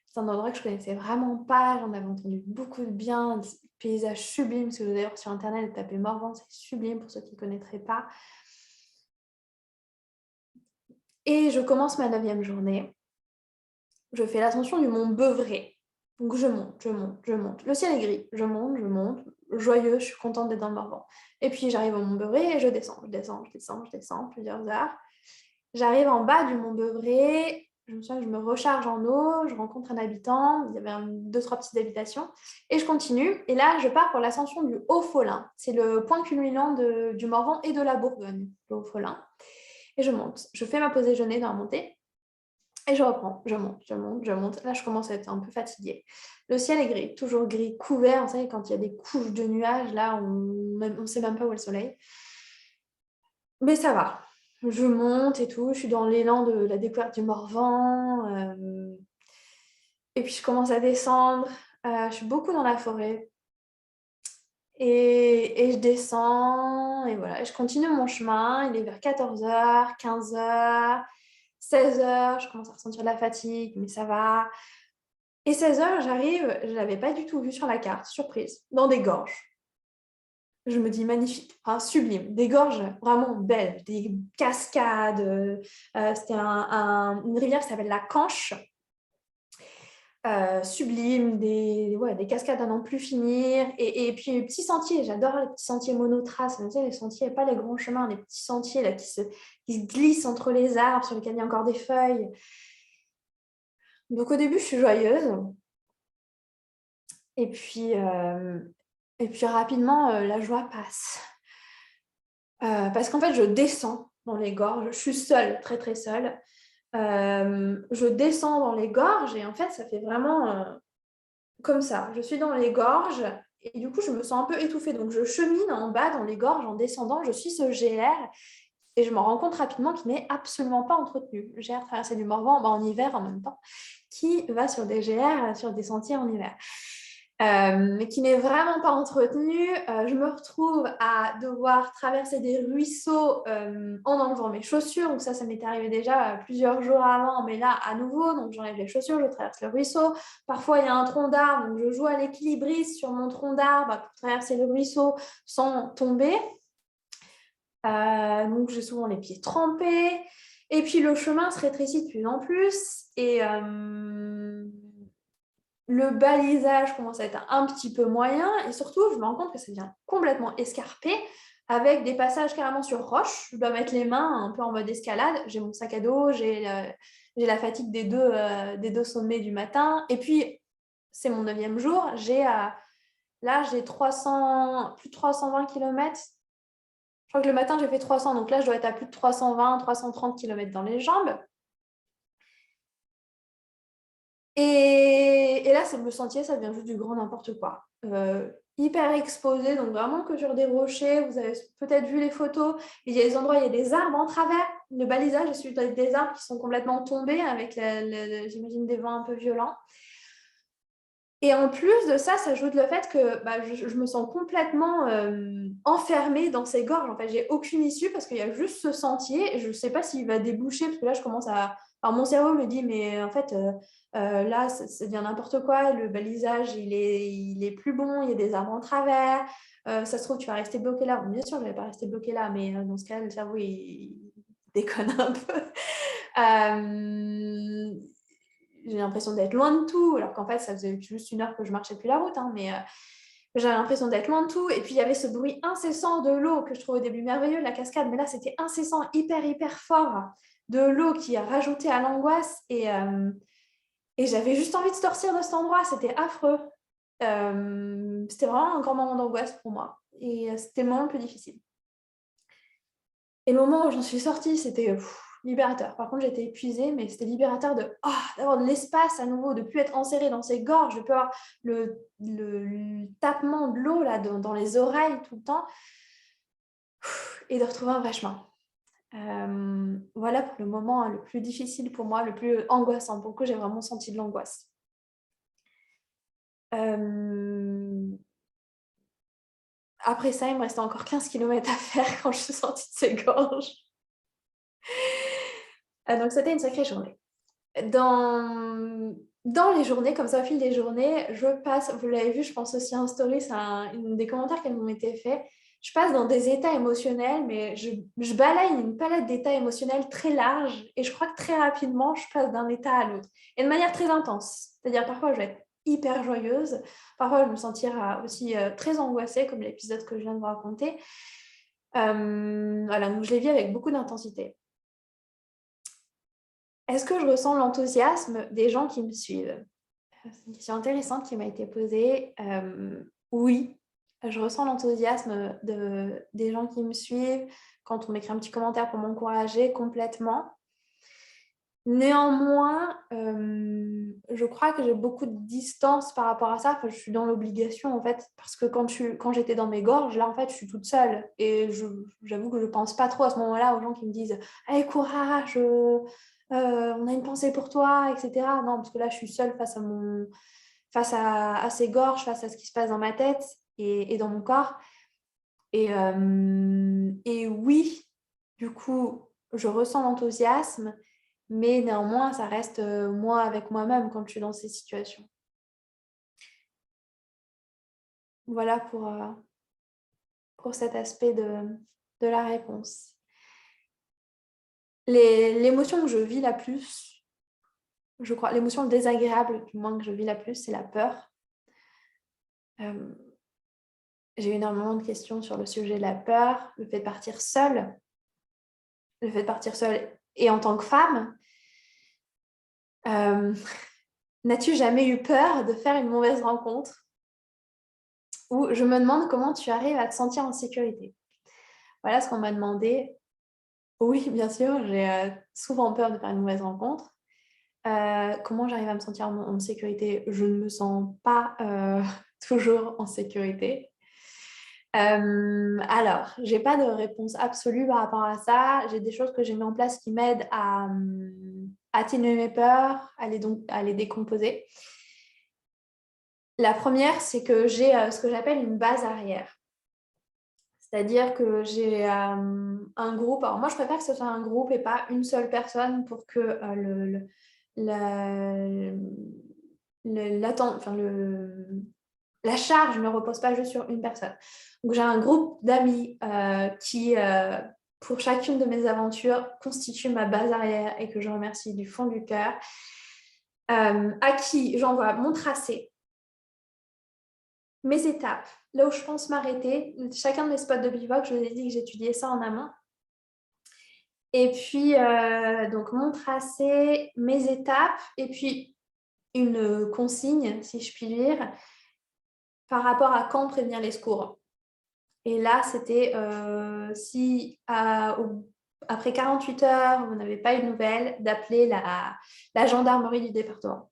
C'est un endroit que je ne connaissais vraiment pas. J'en avais entendu beaucoup de bien, des paysages sublimes. Si vous allez sur Internet, tapez Morvan, c'est sublime pour ceux qui ne connaîtraient pas. Et je commence ma 9e journée. Je fais l'ascension du mont Beuvray. Donc, je monte. Le ciel est gris. Je monte. Joyeuse, je suis contente d'être dans le Morvan. Et puis, j'arrive au mont Beuvray et je descends plusieurs heures. J'arrive en bas du mont Beuvray. Je me souviens que je me recharge en eau, je rencontre un habitant, il y avait 2-3 petites habitations, et je continue. Et là, je pars pour l'ascension du Haut-Folin. C'est le point culminant du Morvan et de la Bourgogne, le Haut-Folin. Et je monte. Je fais ma pause déjeuner dans la montée, et je reprends. Je monte. Là, je commence à être un peu fatiguée. Le ciel est gris, toujours gris, couvert. Vous savez, quand il y a des couches de nuages, là, on ne sait même pas où est le soleil. Mais ça va. Je monte et tout, je suis dans l'élan de la découverte du Morvan. Et puis, je commence à descendre. Je suis beaucoup dans la forêt. Et je descends. Et voilà, je continue mon chemin. Il est vers 14h, 15h, 16h. Je commence à ressentir de la fatigue, mais ça va. Et 16h, j'arrive, je ne l'avais pas du tout vu sur la carte, surprise, dans des gorges. Je me dis magnifique, sublime, des gorges vraiment belles, des cascades. C'était une rivière qui s'appelle la Canche. Sublime, des cascades à n'en plus finir. Et puis les petits sentiers, j'adore les petits sentiers monotraces. Tu sais, les sentiers, pas les grands chemins, les petits sentiers là, qui se glissent entre les arbres, sur lesquels il y a encore des feuilles. Donc au début, je suis joyeuse. Et puis rapidement, la joie passe. Parce qu'en fait, je descends dans les gorges. Je suis seule, très, très seule. Je descends dans les gorges et en fait, ça fait vraiment comme ça. Je suis dans les gorges Et du coup, je me sens un peu étouffée. Donc, je chemine en bas dans les gorges en descendant. Je suis ce GR et je me rends compte rapidement qu'il n'est absolument pas entretenu. Le GR traversée du Morvan en hiver en même temps, qui va sur des GR, sur des sentiers en hiver. Mais qui n'est vraiment pas entretenu. Je me retrouve à devoir traverser des ruisseaux en enlevant mes chaussures. Donc ça m'était arrivé déjà plusieurs jours avant, mais là, à nouveau, donc j'enlève les chaussures, je traverse le ruisseau. Parfois, il y a un tronc d'arbre, donc je joue à l'équilibriste sur mon tronc d'arbre pour traverser le ruisseau sans tomber. Donc j'ai souvent les pieds trempés. Et puis le chemin se rétrécit de plus en plus. Et le balisage commence à être un petit peu moyen et surtout, je me rends compte que ça devient complètement escarpé avec des passages carrément sur roche. Je dois mettre les mains un peu en mode escalade. J'ai mon sac à dos, j'ai la fatigue des deux sommets du matin. Et puis, c'est mon 9e jour. Là, j'ai plus de 320 km. Je crois que le matin, j'ai fait 300. Donc là, je dois être à plus de 320, 330 km dans les jambes. Et là, le sentier, ça devient juste du grand n'importe quoi. Hyper exposé, donc vraiment que sur des rochers. Vous avez peut-être vu les photos. Il y a des endroits, il y a des arbres en travers. Le balisage est suivi des arbres qui sont complètement tombés avec, j'imagine, des vents un peu violents. Et en plus de ça, ça s'ajoute le fait que je me sens complètement enfermée dans ces gorges. En fait, j'ai aucune issue parce qu'il y a juste ce sentier et je ne sais pas s'il va déboucher parce que là, je commence à... Alors, mon cerveau me dit, mais en fait, là, ça devient n'importe quoi. Le balisage, il est plus bon. Il y a des arbres en travers. Ça se trouve, tu vas rester bloqué là. Bon, bien sûr, je ne vais pas rester bloqué là, mais dans ce cas, le cerveau, il déconne un peu. J'ai l'impression d'être loin de tout, alors qu'en fait, ça faisait juste 1 heure que je marchais plus la route, hein, mais j'avais l'impression d'être loin de tout. Et puis, il y avait ce bruit incessant de l'eau que je trouvais au début merveilleux, la cascade, mais là, c'était incessant, hyper fort de l'eau qui a rajouté à l'angoisse. Et j'avais juste envie de sortir de cet endroit, c'était affreux. C'était vraiment un grand moment d'angoisse pour moi. Et c'était le moment le plus difficile. Et le moment où j'en suis sortie, c'était libérateur. Par contre, j'étais épuisée, mais c'était libérateur d'avoir de l'espace à nouveau, de ne plus être enserrée dans ces gorges, de ne plus avoir le tapement de l'eau là, dans les oreilles tout le temps, et de retrouver un vrai chemin. Voilà pour le moment le plus difficile pour moi, le plus angoissant. Pour le coup, j'ai vraiment senti de l'angoisse. Après ça, il me restait encore 15 km à faire quand je suis sortie de ces gorges. Donc, c'était une sacrée journée. Dans les journées, comme ça, au fil des journées, je passe, vous l'avez vu, je pense aussi en story, c'est une des commentaires qui m'ont été faits, je passe dans des états émotionnels, mais je balaye une palette d'états émotionnels très large et je crois que très rapidement, je passe d'un état à l'autre. Et de manière très intense. C'est-à-dire, parfois, je vais être hyper joyeuse, parfois, je vais me sentir aussi très angoissée, comme l'épisode que je viens de vous raconter. Voilà, donc je les vis avec beaucoup d'intensité. Est-ce que je ressens l'enthousiasme des gens qui me suivent? C'est une question intéressante qui m'a été posée. Oui, je ressens l'enthousiasme des gens qui me suivent quand on m'écrit un petit commentaire pour m'encourager complètement. Néanmoins, je crois que j'ai beaucoup de distance par rapport à ça. Enfin, je suis dans l'obligation, en fait, parce que quand j'étais dans mes gorges, là, en fait, je suis toute seule. Et j'avoue que je ne pense pas trop à ce moment-là aux gens qui me disent « Allez, courage, on a une pensée pour toi, etc. » Non, parce que là, je suis seule face à ces gorges, face à ce qui se passe dans ma tête et dans mon corps. Et oui, du coup, je ressens l'enthousiasme, mais néanmoins, ça reste moi avec moi-même quand je suis dans ces situations. Voilà pour cet aspect de la réponse. L'émotion que je vis la plus, je crois, l'émotion désagréable du moins que je vis la plus, c'est la peur. J'ai eu énormément de questions sur le sujet de la peur, le fait de partir seule, et en tant que femme. N'as-tu jamais eu peur de faire une mauvaise rencontre? Ou je me demande comment tu arrives à te sentir en sécurité. Voilà ce qu'on m'a demandé. Oui, bien sûr, j'ai souvent peur de faire une mauvaise rencontre. Comment j'arrive à me sentir en sécurité? Je ne me sens pas toujours en sécurité. Alors, je n'ai pas de réponse absolue par rapport à ça. J'ai des choses que j'ai mis en place qui m'aident à atténuer mes peurs, à les décomposer. La première, c'est que j'ai ce que j'appelle une base arrière. C'est-à-dire que j'ai un groupe. Alors moi, je préfère que ce soit un groupe et pas une seule personne pour que la charge ne repose pas juste sur une personne. Donc, j'ai un groupe d'amis qui, pour chacune de mes aventures, constitue ma base arrière et que je remercie du fond du cœur, à qui j'envoie mon tracé, mes étapes, là où je pense m'arrêter. Chacun de mes spots de bivouac, je vous ai dit que j'étudiais ça en amont. Et puis, donc, mon tracé, mes étapes, et puis une consigne, si je puis dire, par rapport à quand prévenir les secours. Et là, c'était si après 48 heures, vous n'avez pas eu de nouvelles, d'appeler la gendarmerie du département.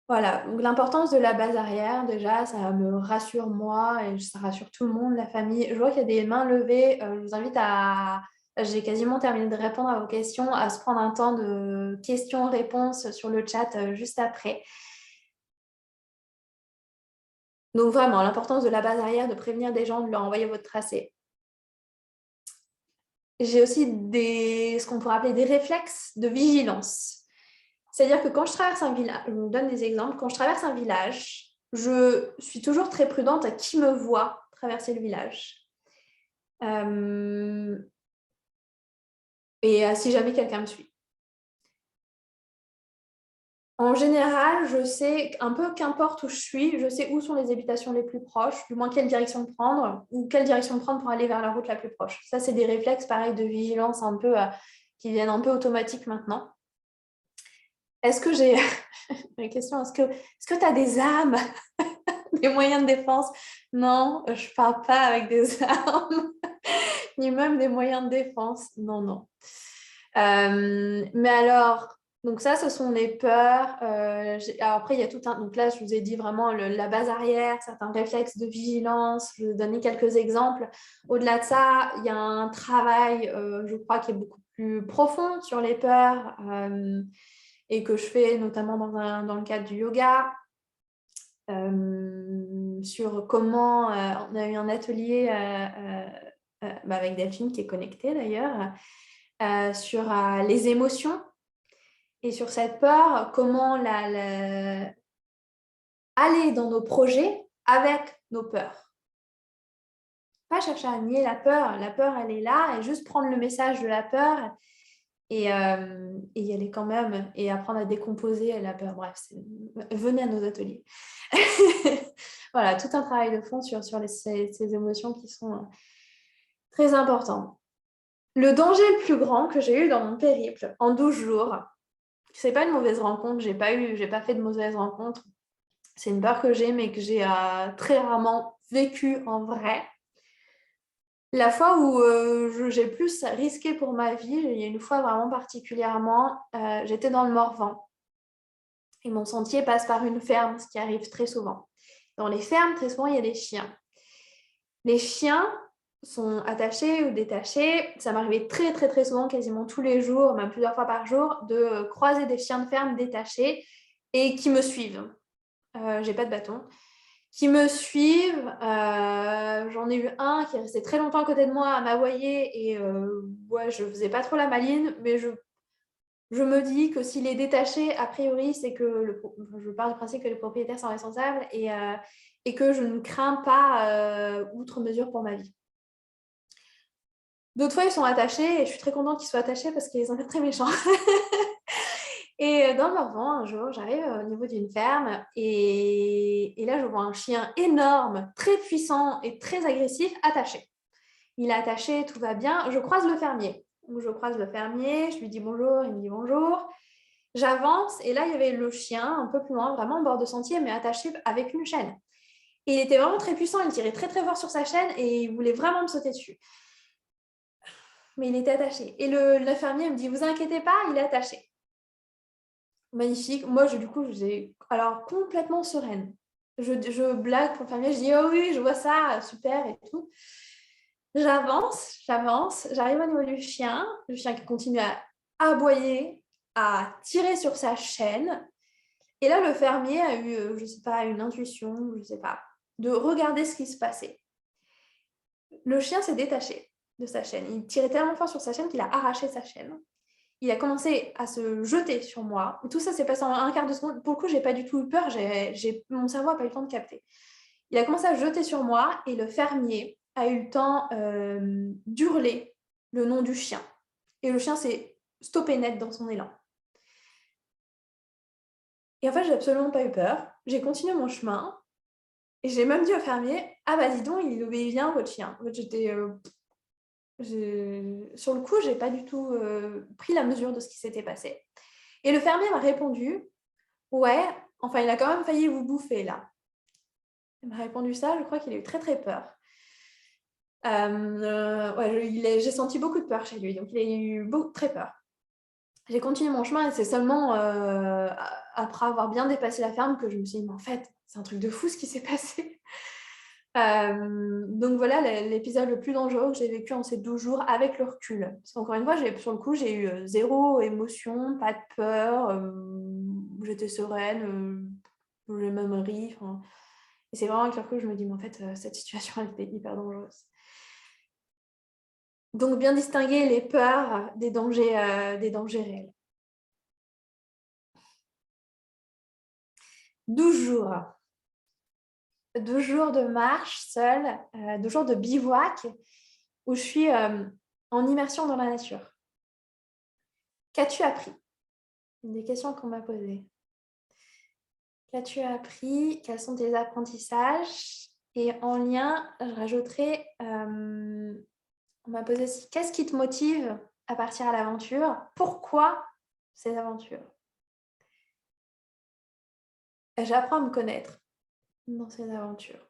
Voilà, donc l'importance de la base arrière, déjà, ça me rassure moi et ça rassure tout le monde, la famille. Je vois qu'il y a des mains levées. Je vous invite à... J'ai quasiment terminé de répondre à vos questions, à se prendre un temps de questions-réponses sur le chat juste après. Donc vraiment, l'importance de la base arrière, de prévenir des gens, de leur envoyer votre tracé. J'ai aussi ce qu'on pourrait appeler des réflexes de vigilance. C'est-à-dire que quand je traverse un village, je vous donne des exemples, quand je traverse un village, je suis toujours très prudente à qui me voit traverser le village. Et si jamais quelqu'un me suit. En général, je sais un peu qu'importe où je suis, je sais où sont les habitations les plus proches, du moins quelle direction prendre, ou quelle direction prendre pour aller vers la route la plus proche. Ça, c'est des réflexes pareils de vigilance un peu qui viennent un peu automatiques maintenant. Est-ce que j'ai... La question, est-ce que tu as des armes, des moyens de défense? Non, je ne parle pas avec des armes, ni même des moyens de défense. Non, non. Mais alors, donc ça, ce sont les peurs. Alors après, il y a tout un... Donc là, je vous ai dit vraiment la base arrière, certains réflexes de vigilance. Je vais vous donner quelques exemples. Au-delà de ça, il y a un travail, je crois, qui est beaucoup plus profond sur les peurs et que je fais notamment dans le cadre du yoga. Sur comment... on a eu un atelier avec Delphine qui est connectée d'ailleurs, sur les émotions et sur cette peur, comment aller dans nos projets avec nos peurs. Pas chercher à nier la peur, elle est là, et juste prendre le message de la peur et y aller quand même, et apprendre à décomposer la peur. Bref, venez à nos ateliers. Voilà, tout un travail de fond sur ces émotions qui sont très importantes. Le danger le plus grand que j'ai eu dans mon périple en 12 jours, c'est pas une mauvaise rencontre, j'ai pas fait de mauvaises rencontres. C'est une peur que j'ai, mais que j'ai très rarement vécue en vrai. La fois où j'ai plus risqué pour ma vie, il y a une fois vraiment particulièrement, j'étais dans le Morvan. Et mon sentier passe par une ferme, ce qui arrive très souvent. Dans les fermes, très souvent, il y a des chiens. Les chiens sont attachés ou détachés. Ça m'arrivait très, très, très souvent, quasiment tous les jours, même plusieurs fois par jour, de croiser des chiens de ferme détachés et qui me suivent. J'ai pas de bâton. Qui me suivent. J'en ai eu un qui est resté très longtemps à côté de moi à m'aboyer et ouais, je faisais pas trop la maline, mais je me dis que s'il est détaché, a priori, c'est que je pars du principe que les propriétaires sont responsables et que je ne crains pas outre mesure pour ma vie. D'autres fois, ils sont attachés et je suis très contente qu'ils soient attachés parce qu'ils sont très méchants. Et dans le Morvan, un jour, j'arrive au niveau d'une ferme et là, je vois un chien énorme, très puissant et très agressif, attaché. Il est attaché, tout va bien. Je croise le fermier. Donc, je croise le fermier, je lui dis bonjour, il me dit bonjour. J'avance et là, il y avait le chien un peu plus loin, vraiment au bord de sentier, mais attaché avec une chaîne. Et il était vraiment très puissant, il tirait très très fort sur sa chaîne et il voulait vraiment me sauter dessus. Mais il était attaché. Et le fermier me dit, vous inquiétez pas, il est attaché. Magnifique. Moi, du coup, j'étais alors complètement sereine. je blague pour le fermier, je dis « Oh oui, je vois ça, super et tout ». J'avance, j'arrive au niveau du chien qui continue à aboyer, à tirer sur sa chaîne. Et là, le fermier a eu, je ne sais pas, une intuition, je ne sais pas, de regarder ce qui se passait. Le chien s'est détaché de sa chaîne. Il tirait tellement fort sur sa chaîne qu'il a arraché sa chaîne. Il a commencé à se jeter sur moi. Tout ça s'est passé en un quart de seconde. Pour le coup, je n'ai pas du tout eu peur. Mon cerveau n'a pas eu le temps de capter. Il a commencé à se jeter sur moi et le fermier a eu le temps d'hurler le nom du chien. Et le chien s'est stoppé net dans son élan. Et en fait, j'ai absolument pas eu peur. J'ai continué mon chemin. Et j'ai même dit au fermier, ah bah dis donc, il obéit bien votre chien. En fait, sur le coup, j'ai pas du tout pris la mesure de ce qui s'était passé. Et le fermier m'a répondu, ouais, enfin, il a quand même failli vous bouffer là. Il m'a répondu ça, je crois qu'il a eu très très peur. J'ai senti beaucoup de peur chez lui, donc il a eu très peur. J'ai continué mon chemin et c'est seulement après avoir bien dépassé la ferme que je me suis dit, mais en fait, c'est un truc de fou ce qui s'est passé. Donc voilà l'épisode le plus dangereux que j'ai vécu en ces 12 jours avec le recul. Parce qu'encore une fois, sur le coup, j'ai eu zéro émotion, pas de peur, j'étais sereine, j'ai même ri. Et c'est vraiment avec le recul que je me dis, mais en fait, cette situation, elle était hyper dangereuse. Donc bien distinguer les peurs des dangers réels. 12 jours. 12 jours de marche seule, 12 jours de bivouac où je suis en immersion dans la nature. Qu'as-tu appris? Des questions qu'on m'a posées. Qu'as-tu appris? Quels sont tes apprentissages? Et en lien, je rajouterai, on m'a posé aussi, qu'est-ce qui te motive à partir à l'aventure? Pourquoi ces aventures? J'apprends à me connaître dans ces aventures.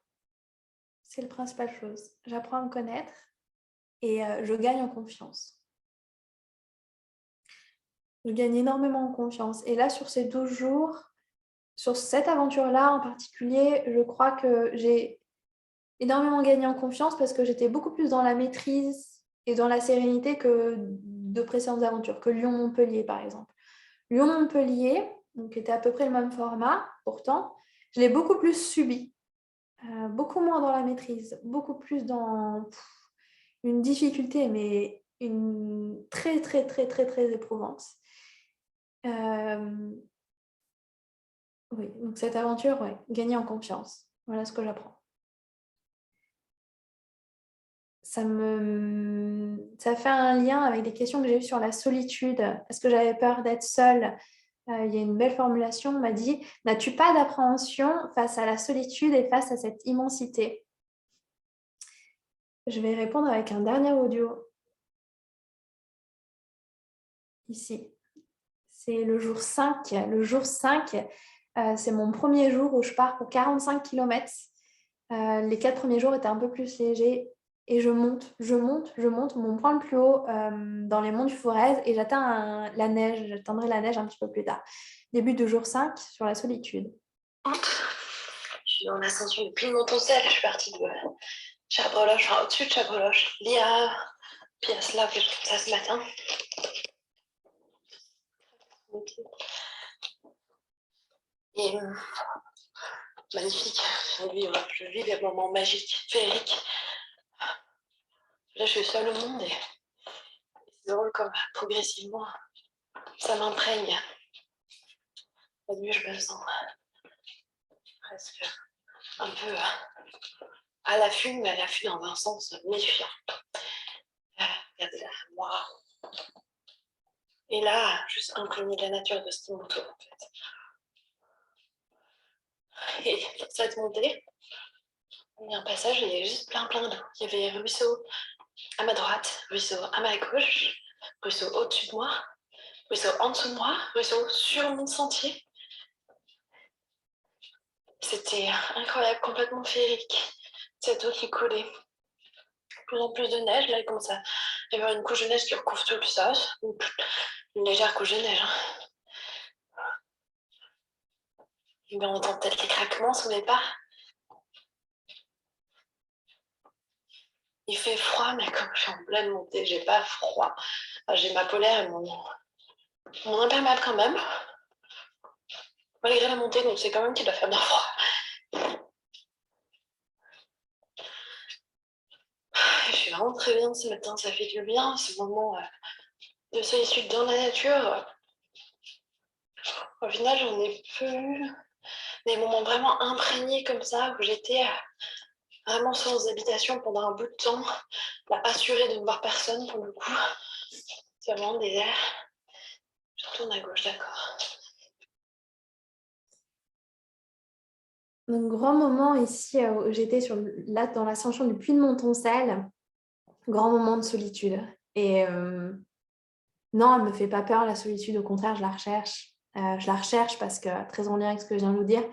C'est la principale chose. J'apprends à me connaître et je gagne en confiance. Je gagne énormément en confiance. Et là, sur ces 12 jours, sur cette aventure-là en particulier, je crois que j'ai énormément gagné en confiance parce que j'étais beaucoup plus dans la maîtrise et dans la sérénité que de précédentes aventures, que Lyon-Montpellier, par exemple. Lyon-Montpellier, qui était à peu près le même format, pourtant, je l'ai beaucoup plus subi. Beaucoup moins dans la maîtrise, beaucoup plus dans une difficulté, mais une très, très, très, très, très éprouvante. Oui, donc cette aventure, ouais, gagner en confiance. Voilà ce que j'apprends. Ça fait un lien avec des questions que j'ai eues sur la solitude. Est-ce que j'avais peur d'être seule? Il y a une belle formulation, on m'a dit, n'as-tu pas d'appréhension face à la solitude et face à cette immensité? Je vais répondre avec un dernier audio. Ici. C'est le jour 5. Le jour 5, c'est mon premier jour où je pars pour 45 km. Les 4 premiers jours étaient un peu plus légers. Et je monte. Mon point le plus haut dans les monts du Forez. Et j'atteindrai la neige un petit peu plus tard. Début de jour 5 sur la solitude. Je suis dans l'ascension du Pic Montoncel. Je suis partie de Chabreloche, enfin au-dessus de Chabreloche, Liard, Piasla, quelque chose comme ça ce matin. Et magnifique, je vis des moments magiques, féeriques. Là, je suis seule au monde et c'est drôle comme progressivement, ça m'imprègne. Au mieux, je me sens presque un peu à l'affût, mais à l'affût dans un sens méfiant. Regardez là, moi. Et là, juste inconnue de la nature de ce qui m'entoure, en fait. Et dans cette montée, il y a un passage où il y avait juste plein d'eau. Il y avait un ruisseau à ma droite, ruisseau à ma gauche, ruisseau au-dessus de moi, ruisseau en dessous de moi, ruisseau sur mon sentier. C'était incroyable, complètement féerique. Cette eau qui coulait. De plus en plus de neige, là il commence à y avoir une couche de neige qui recouvre tout le sol. Une légère couche de neige. Ben, on entend peut-être les craquements sous mes pas. Il fait froid, mais comme je suis en pleine montée, j'ai pas froid. Enfin, j'ai ma polaire et mon imperméable quand même. Malgré la montée, donc c'est quand même qu'il doit faire bien froid. Je suis vraiment très bien ce matin, ça fait du bien, ce moment de solitude dans la nature. Au final, j'en ai peu eu des moments vraiment imprégnés comme ça, où j'étais vraiment sans habitation pendant un bout de temps, assurée de ne voir personne pour le coup. C'est vraiment désert. Je retourne à gauche, d'accord. Donc, grand moment ici, où j'étais là dans l'ascension du puy de Montoncelle, grand moment de solitude. Et non, elle ne me fait pas peur, la solitude, au contraire, je la recherche. Je la recherche parce que, très en lien avec ce que je viens de vous dire,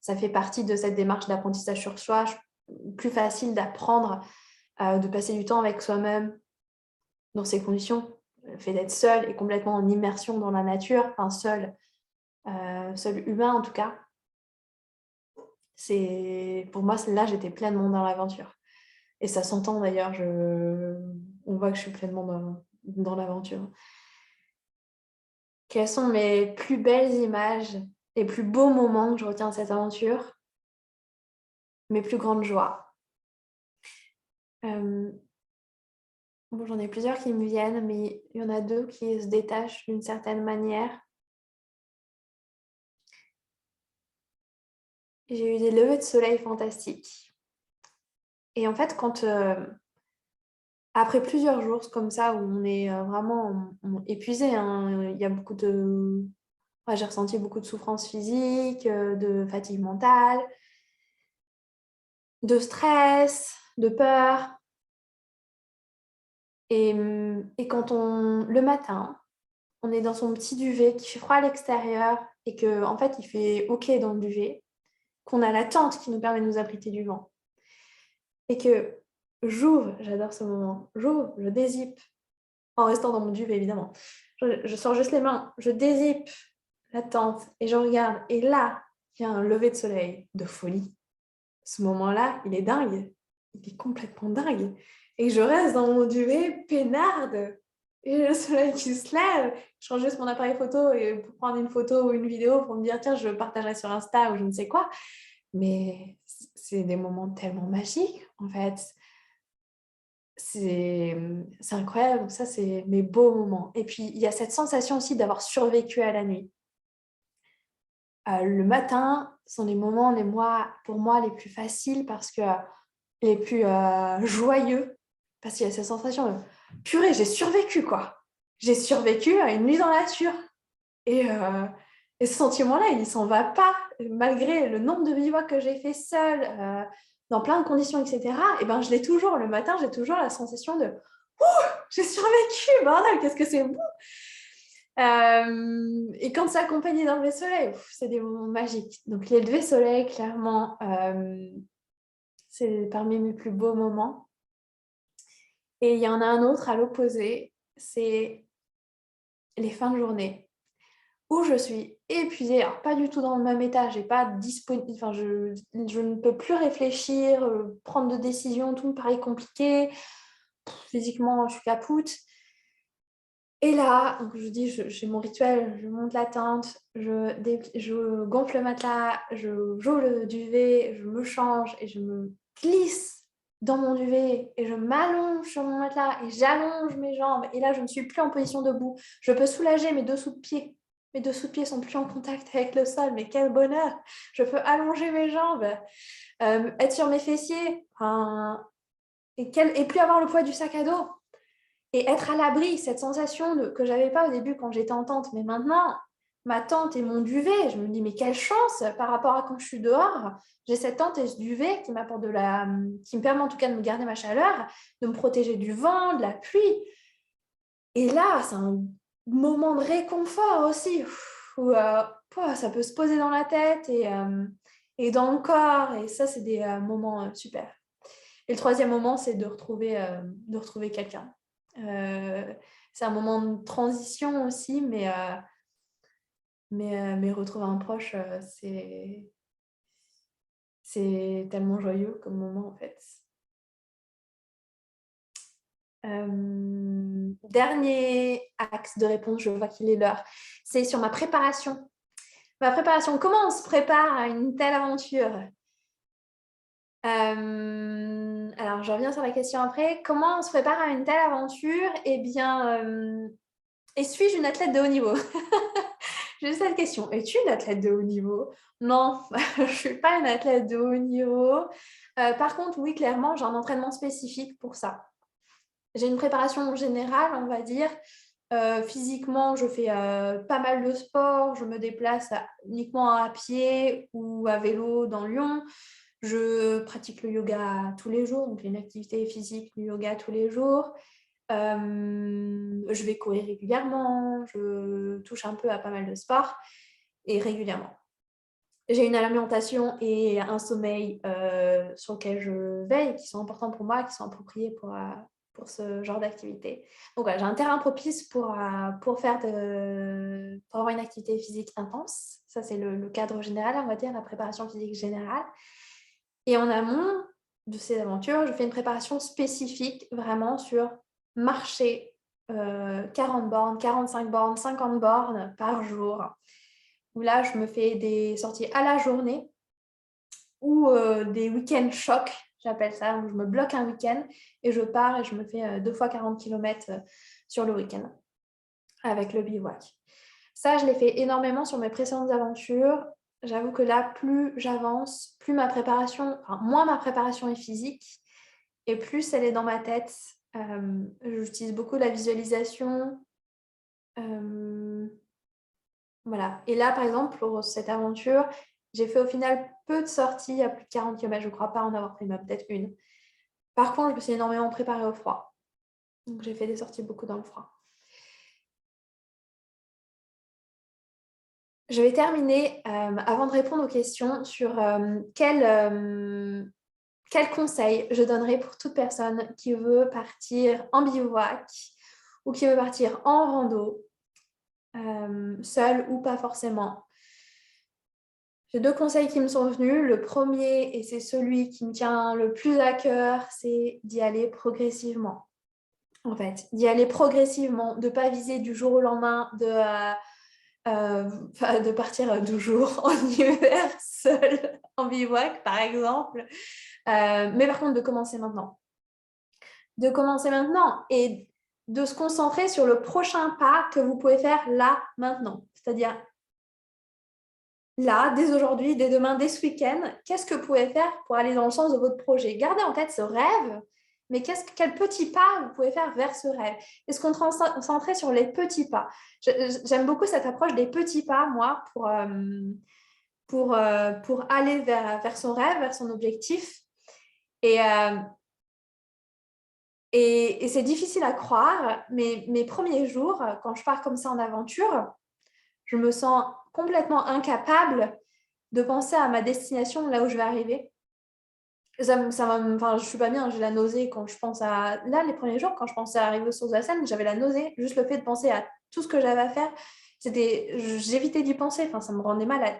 ça fait partie de cette démarche d'apprentissage sur soi. Plus facile d'apprendre, de passer du temps avec soi-même dans ces conditions. Le fait d'être seul et complètement en immersion dans la nature, enfin seul humain en tout cas, pour moi, là, j'étais pleinement dans l'aventure. Et ça s'entend d'ailleurs, on voit que je suis pleinement dans l'aventure. Quelles sont mes plus belles images, les plus beaux moments que je retiens de cette aventure? Mes plus grandes joies. Bon, j'en ai plusieurs qui me viennent, mais il y en a deux qui se détachent d'une certaine manière. J'ai eu des levées de soleil fantastiques. Et en fait, après plusieurs jours comme ça, où on est vraiment épuisé, hein, il y a beaucoup de... Enfin, j'ai ressenti beaucoup de souffrance physique, de fatigue mentale, de stress, de peur. Et quand le matin, on est dans son petit duvet, qu'il fait froid à l'extérieur et qu'en fait, il fait OK dans le duvet, qu'on a la tente qui nous permet de nous abriter du vent. Et que j'adore ce moment, je dézippe, en restant dans mon duvet évidemment. Je sors juste les mains, je dézippe la tente et je regarde. Et là, il y a un lever de soleil de folie. Ce moment-là, il est dingue. Il est complètement dingue. Et je reste dans mon duvet peinarde. Et le soleil qui se lève, je change juste mon appareil photo pour prendre une photo ou une vidéo pour me dire tiens, je partagerai sur Insta ou je ne sais quoi. Mais c'est des moments tellement magiques, en fait. C'est incroyable. Donc ça, c'est mes beaux moments. Et puis, il y a cette sensation aussi d'avoir survécu à la nuit. Le matin sont les moments, pour moi, les plus faciles parce que les plus joyeux. Parce qu'il y a cette sensation de purée, j'ai survécu, quoi. J'ai survécu à une nuit dans la nature. Et ce sentiment-là, il ne s'en va pas, malgré le nombre de bivouacs que j'ai fait seule, dans plein de conditions, etc. Et ben, je l'ai toujours. Le matin, j'ai toujours la sensation de ouh, j'ai survécu, bordel, qu'est-ce que c'est beau! Et quand c'est accompagné d'un lever soleil, c'est des moments magiques. Donc, les levées soleil, clairement, c'est parmi mes plus beaux moments. Et il y en a un autre à l'opposé, c'est les fins de journée, où je suis épuisée, alors pas du tout dans le même état, j'ai pas disponible, enfin je ne peux plus réfléchir, prendre de décisions, tout me paraît compliqué, physiquement je suis capoute. Et là, donc je dis, j'ai mon rituel, je monte la tente, je gonfle le matelas, j'ouvre le duvet, je me change et je me glisse dans mon duvet et je m'allonge sur mon matelas et j'allonge mes jambes. Et là, je ne suis plus en position debout. Je peux soulager mes dessous de pieds. Mes dessous de pieds sont plus en contact avec le sol, mais quel bonheur! Je peux allonger mes jambes, être sur mes fessiers et plus avoir le poids du sac à dos. Et être à l'abri, cette sensation que je n'avais pas au début quand j'étais en tente. Mais maintenant, ma tente et mon duvet, je me dis, mais quelle chance par rapport à quand je suis dehors. J'ai cette tente et ce duvet qui me permet en tout cas de me garder ma chaleur, de me protéger du vent, de la pluie. Et là, c'est un moment de réconfort aussi, où ça peut se poser dans la tête et dans le corps. Et ça, c'est des moments super. Et le troisième moment, c'est de retrouver quelqu'un. C'est un moment de transition aussi, mais Mais retrouver un proche, c'est tellement joyeux comme moment, en fait. Dernier axe de réponse, je vois qu'il est l'heure, c'est sur ma préparation. Ma préparation, comment on se prépare à une telle aventure? Alors, je reviens sur la question après. Comment on se prépare à une telle aventure? Eh bien, suis-je une athlète de haut niveau? J'ai cette question. Es-tu une athlète de haut niveau? Non, je ne suis pas une athlète de haut niveau. Par contre, oui, clairement, j'ai un entraînement spécifique pour ça. J'ai une préparation générale, on va dire. Physiquement, je fais pas mal de sport. Je me déplace uniquement à pied ou à vélo dans Lyon. Je pratique le yoga tous les jours, donc une activité physique du yoga tous les jours. Je vais courir régulièrement, je touche un peu à pas mal de sports et régulièrement. J'ai une alimentation et un sommeil sur lequel je veille, qui sont importants pour moi, qui sont appropriés pour ce genre d'activité. Donc voilà, j'ai un terrain propice pour avoir une activité physique intense. Ça, c'est le cadre général, on va dire, la préparation physique générale. Et en amont de ces aventures, je fais une préparation spécifique vraiment sur marcher 40 bornes, 45 bornes, 50 bornes par jour. Où là, je me fais des sorties à la journée ou des week-ends chocs, j'appelle ça, où je me bloque un week-end et je pars et je me fais 2 fois 40 km sur le week-end avec le bivouac. Ça, je l'ai fait énormément sur mes précédentes aventures. J'avoue que là, plus j'avance, moins ma préparation est physique et plus elle est dans ma tête. J'utilise beaucoup la visualisation. Voilà. Et là, par exemple, pour cette aventure, j'ai fait au final peu de sorties à plus de 40 km. Je ne crois pas en avoir fait, mais peut-être une. Par contre, je me suis énormément préparée au froid. Donc, j'ai fait des sorties beaucoup dans le froid. Je vais terminer avant de répondre aux questions sur quel conseil je donnerais pour toute personne qui veut partir en bivouac ou qui veut partir en rando, seule ou pas forcément. J'ai 2 conseils qui me sont venus. Le premier, et c'est celui qui me tient le plus à cœur, c'est d'y aller progressivement. En fait, d'y aller progressivement, de ne pas viser du jour au lendemain, de partir 12 jours en hiver seul en bivouac, par exemple. Mais par contre, de commencer maintenant. De commencer maintenant et de se concentrer sur le prochain pas que vous pouvez faire là, maintenant. C'est-à-dire, là, dès aujourd'hui, dès demain, dès ce week-end, qu'est-ce que vous pouvez faire pour aller dans le sens de votre projet? Gardez en tête ce rêve, mais quel petit pas vous pouvez faire vers ce rêve? Est-ce qu'on se concentrer sur les petits pas? J'aime beaucoup cette approche des petits pas, moi, pour aller vers son rêve, vers son objectif. Et c'est difficile à croire, mais mes premiers jours, quand je pars comme ça en aventure, je me sens complètement incapable de penser à ma destination, là où je vais arriver. Je ne suis pas bien, j'ai la nausée quand je pense à... Là, les premiers jours, quand je pensais à arriver aux sources de la Seine, j'avais la nausée. Juste le fait de penser à tout ce que j'avais à faire, j'évitais d'y penser, ça me rendait malade.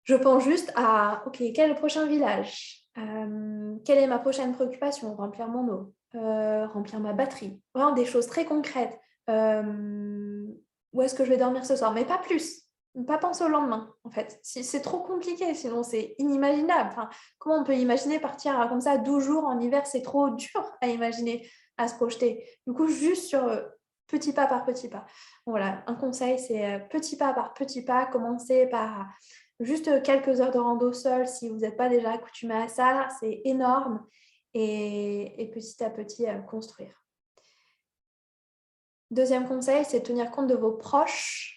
Je pense juste à, OK, quel est le prochain village? Quelle est ma prochaine préoccupation? Remplir mon eau, remplir ma batterie. Vraiment des choses très concrètes. Où est-ce que je vais dormir ce soir? Mais pas plus. Pas penser au lendemain, en fait. C'est trop compliqué, sinon c'est inimaginable. Comment on peut imaginer partir comme ça 12 jours en hiver? C'est trop dur à imaginer, à se projeter. Du coup, juste sur petit pas par petit pas. Voilà, un conseil, c'est petit pas par petit pas. Commencer par juste quelques heures de rando seul si vous n'êtes pas déjà accoutumé à ça. C'est énorme. Et petit à petit, construire. Deuxième conseil, c'est de tenir compte de vos proches.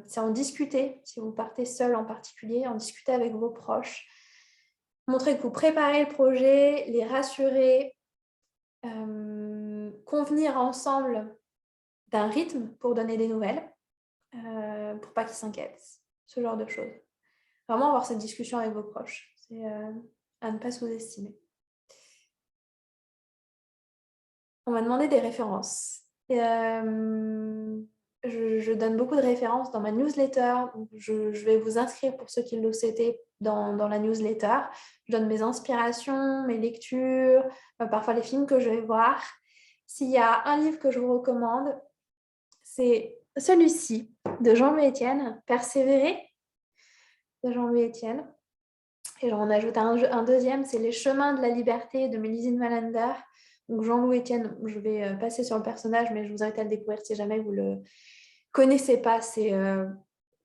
C'est en discuter, si vous partez seul en particulier, en discuter avec vos proches. Montrer que vous préparez le projet, les rassurer, convenir ensemble d'un rythme pour donner des nouvelles, pour pas qu'ils s'inquiètent, ce genre de choses. Vraiment avoir cette discussion avec vos proches, c'est à ne pas sous-estimer. On m'a demandé des références. je donne beaucoup de références dans ma newsletter. Je vais vous inscrire pour ceux qui le souhaitaient dans la newsletter. Je donne mes inspirations, mes lectures, parfois les films que je vais voir. S'il y a un livre que je vous recommande, c'est celui-ci de Jean-Louis Etienne, Persévérer, de Jean-Louis Etienne. Et j'en ajoute un deuxième, c'est Les chemins de la liberté de Mélisine Malander. Donc Jean-Louis Etienne, je vais passer sur le personnage, mais je vous invite à le découvrir si jamais vous ne le connaissez pas. C'est,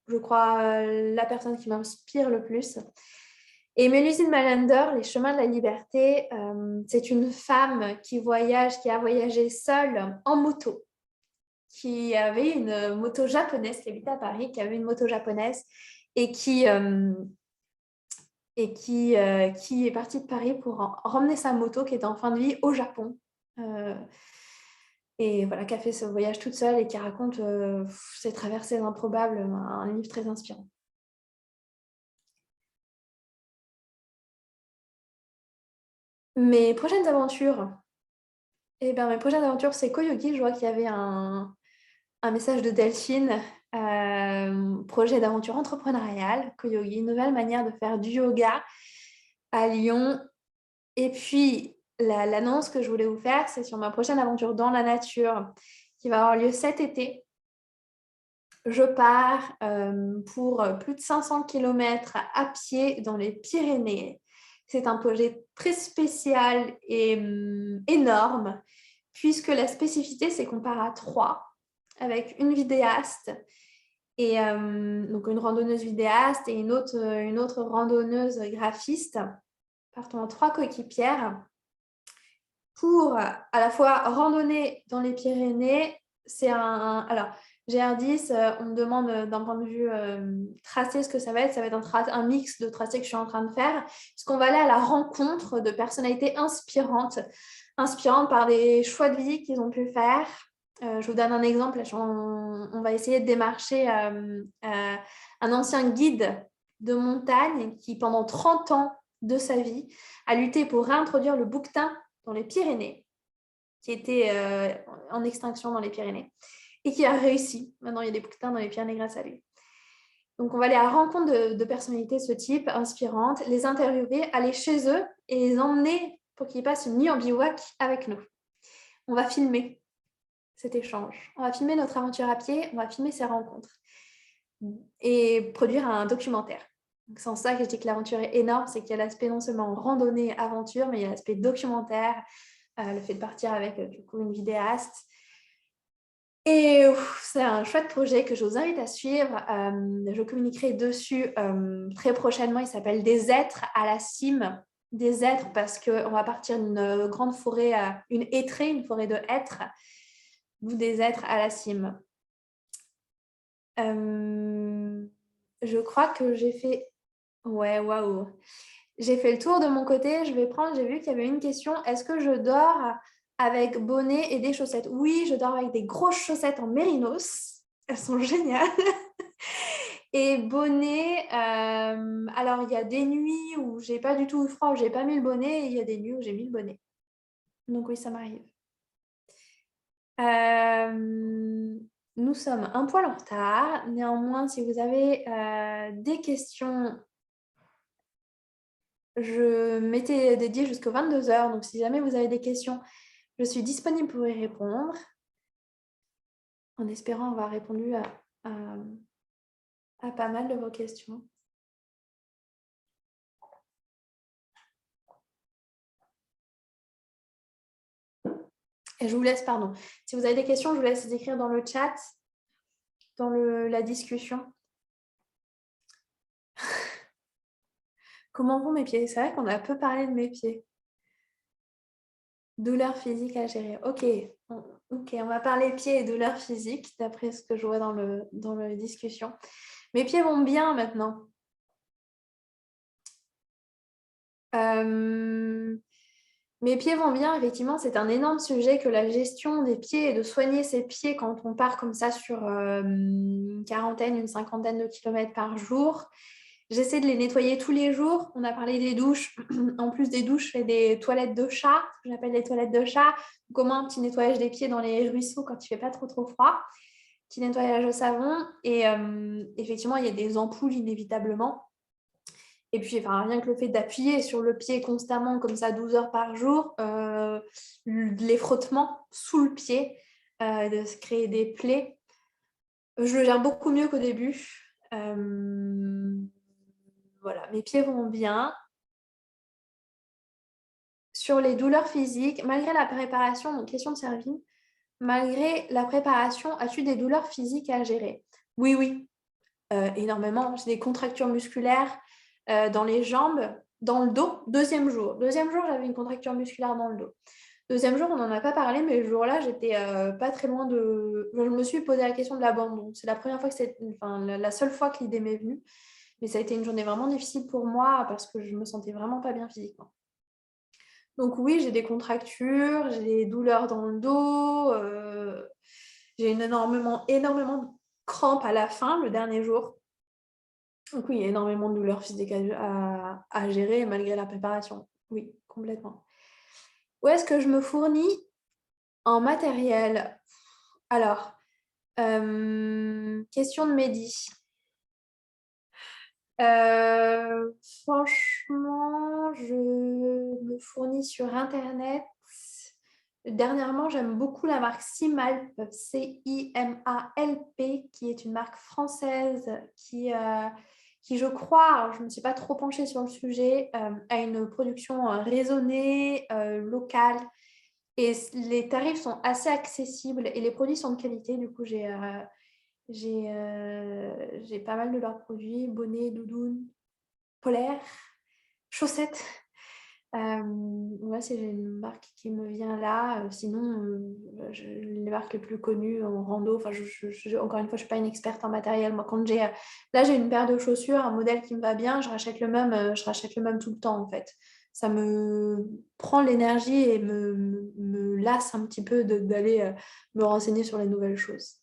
je crois, la personne qui m'inspire le plus. Et Mélusine Malander, Les chemins de la liberté, c'est une femme qui a voyagé seule en moto, qui avait une moto japonaise, qui habitait à Paris, qui avait une moto japonaise et qui est partie de Paris pour ramener sa moto qui était en fin de vie au Japon. Et voilà, qui a fait ce voyage toute seule et qui raconte ses traversées improbables, un livre très inspirant. Mes prochaines aventures, c'est Koyogi. Je vois qu'il y avait un message de Delphine, projet d'aventure entrepreneuriale, Koyogi, nouvelle manière de faire du yoga à Lyon. Et puis, l'annonce que je voulais vous faire, c'est sur ma prochaine aventure dans la nature qui va avoir lieu cet été. Je pars pour plus de 500 km à pied dans les Pyrénées. C'est un projet très spécial et énorme, puisque la spécificité, c'est qu'on part à 3 avec une vidéaste, et donc une randonneuse vidéaste et une autre randonneuse graphiste. Partons en 3 coéquipières pour à la fois randonner dans les Pyrénées. Alors, GR10, on me demande d'un point de vue tracé ce que ça va être. Ça va être un mix de tracés que je suis en train de faire, puisqu'on va aller à la rencontre de personnalités inspirantes par des choix de vie qu'ils ont pu faire. Je vous donne un exemple. On va essayer de démarcher un ancien guide de montagne qui, pendant 30 ans de sa vie, a lutté pour réintroduire le bouquetin dans les Pyrénées, qui était en extinction dans les Pyrénées, et qui a réussi. Maintenant, il y a des bouquetins dans les Pyrénées grâce à lui. Donc, on va aller à la rencontre de personnalités de ce type, inspirantes, les interviewer, aller chez eux et les emmener pour qu'ils passent une nuit en bivouac avec nous. On va filmer cet échange. On va filmer notre aventure à pied, on va filmer ces rencontres et produire un documentaire. C'est en ça que je dis que l'aventure est énorme, c'est qu'il y a l'aspect non seulement randonnée, aventure, mais il y a l'aspect documentaire, le fait de partir avec du coup une vidéaste. Et c'est un chouette projet que je vous invite à suivre. Je communiquerai dessus très prochainement. Il s'appelle Des êtres à la cime. Des êtres parce qu'on va partir d'une grande forêt, une hêtrée, une forêt de hêtres, d'où des êtres à la cime. Je crois que j'ai fait... Ouais, waouh. J'ai fait le tour de mon côté. J'ai vu qu'il y avait une question. Est-ce que je dors avec bonnet et des chaussettes? Oui, je dors avec des grosses chaussettes en mérinos. Elles sont géniales. Et bonnet, alors il y a des nuits où j'ai pas du tout eu froid, où j'ai pas mis le bonnet, et il y a des nuits où j'ai mis le bonnet. Donc oui, ça m'arrive. Nous sommes un poil en retard. Néanmoins, si vous avez des questions, je m'étais dédiée jusqu'aux 22h. Donc, si jamais vous avez des questions, je suis disponible pour y répondre. En espérant avoir répondu à pas mal de vos questions. Et je vous laisse, pardon. Si vous avez des questions, je vous laisse les écrire dans le chat, dans la discussion. Comment vont mes pieds? C'est vrai qu'on a peu parlé de mes pieds. Douleurs physiques à gérer. Ok, on va parler pieds et douleurs physiques, d'après ce que je vois dans la discussion. Mes pieds vont bien maintenant. Mes pieds vont bien, effectivement, c'est un énorme sujet que la gestion des pieds et de soigner ses pieds quand on part comme ça sur une cinquantaine de kilomètres par jour. J'essaie de les nettoyer tous les jours. On a parlé des douches. En plus des douches, je fais des toilettes de chat, ce que j'appelle des toilettes de chat. Donc, au moins un petit nettoyage des pieds dans les ruisseaux quand il ne fait pas trop froid. petit nettoyage au savon. Et effectivement, il y a des ampoules inévitablement. Et puis, rien que le fait d'appuyer sur le pied constamment, comme ça, 12 heures par jour, les frottements sous le pied, de se créer des plaies, je le gère beaucoup mieux qu'au début. Voilà, mes pieds vont bien. Sur les douleurs physiques, malgré la préparation, donc question de Servine, malgré la préparation, as-tu des douleurs physiques à gérer? Oui, énormément. J'ai des contractures musculaires dans les jambes, dans le dos. Deuxième jour, j'avais une contracture musculaire dans le dos. Deuxième jour, on n'en a pas parlé, mais le jour-là, j'étais pas très loin de... Je me suis posé la question de l'abandon. C'est la première fois la seule fois que l'idée m'est venue. Mais ça a été une journée vraiment difficile pour moi parce que je me sentais vraiment pas bien physiquement. Donc oui, j'ai des contractures, j'ai des douleurs dans le dos, j'ai énormément de crampes à la fin, le dernier jour. Donc oui, il y a énormément de douleurs physiques à gérer malgré la préparation. Oui, complètement. Où est-ce que je me fournis en matériel? Alors, question de Mehdi. Franchement, je me fournis sur Internet. Dernièrement, j'aime beaucoup la marque Cimalp, Cimalp, qui est une marque française qui je crois, alors je ne me suis pas trop penchée sur le sujet, a une production raisonnée, locale. Et les tarifs sont assez accessibles et les produits sont de qualité. Du coup, j'ai pas mal de leurs produits, bonnets, doudounes, polaires, chaussettes. C'est une marque qui me vient là. Sinon, les marques les plus connues en rando, encore une fois, je ne suis pas une experte en matériel. Moi, quand j'ai une paire de chaussures, un modèle qui me va bien, je rachète le même tout le temps, en fait. Ça me prend l'énergie et me lasse un petit peu d'aller me renseigner sur les nouvelles choses.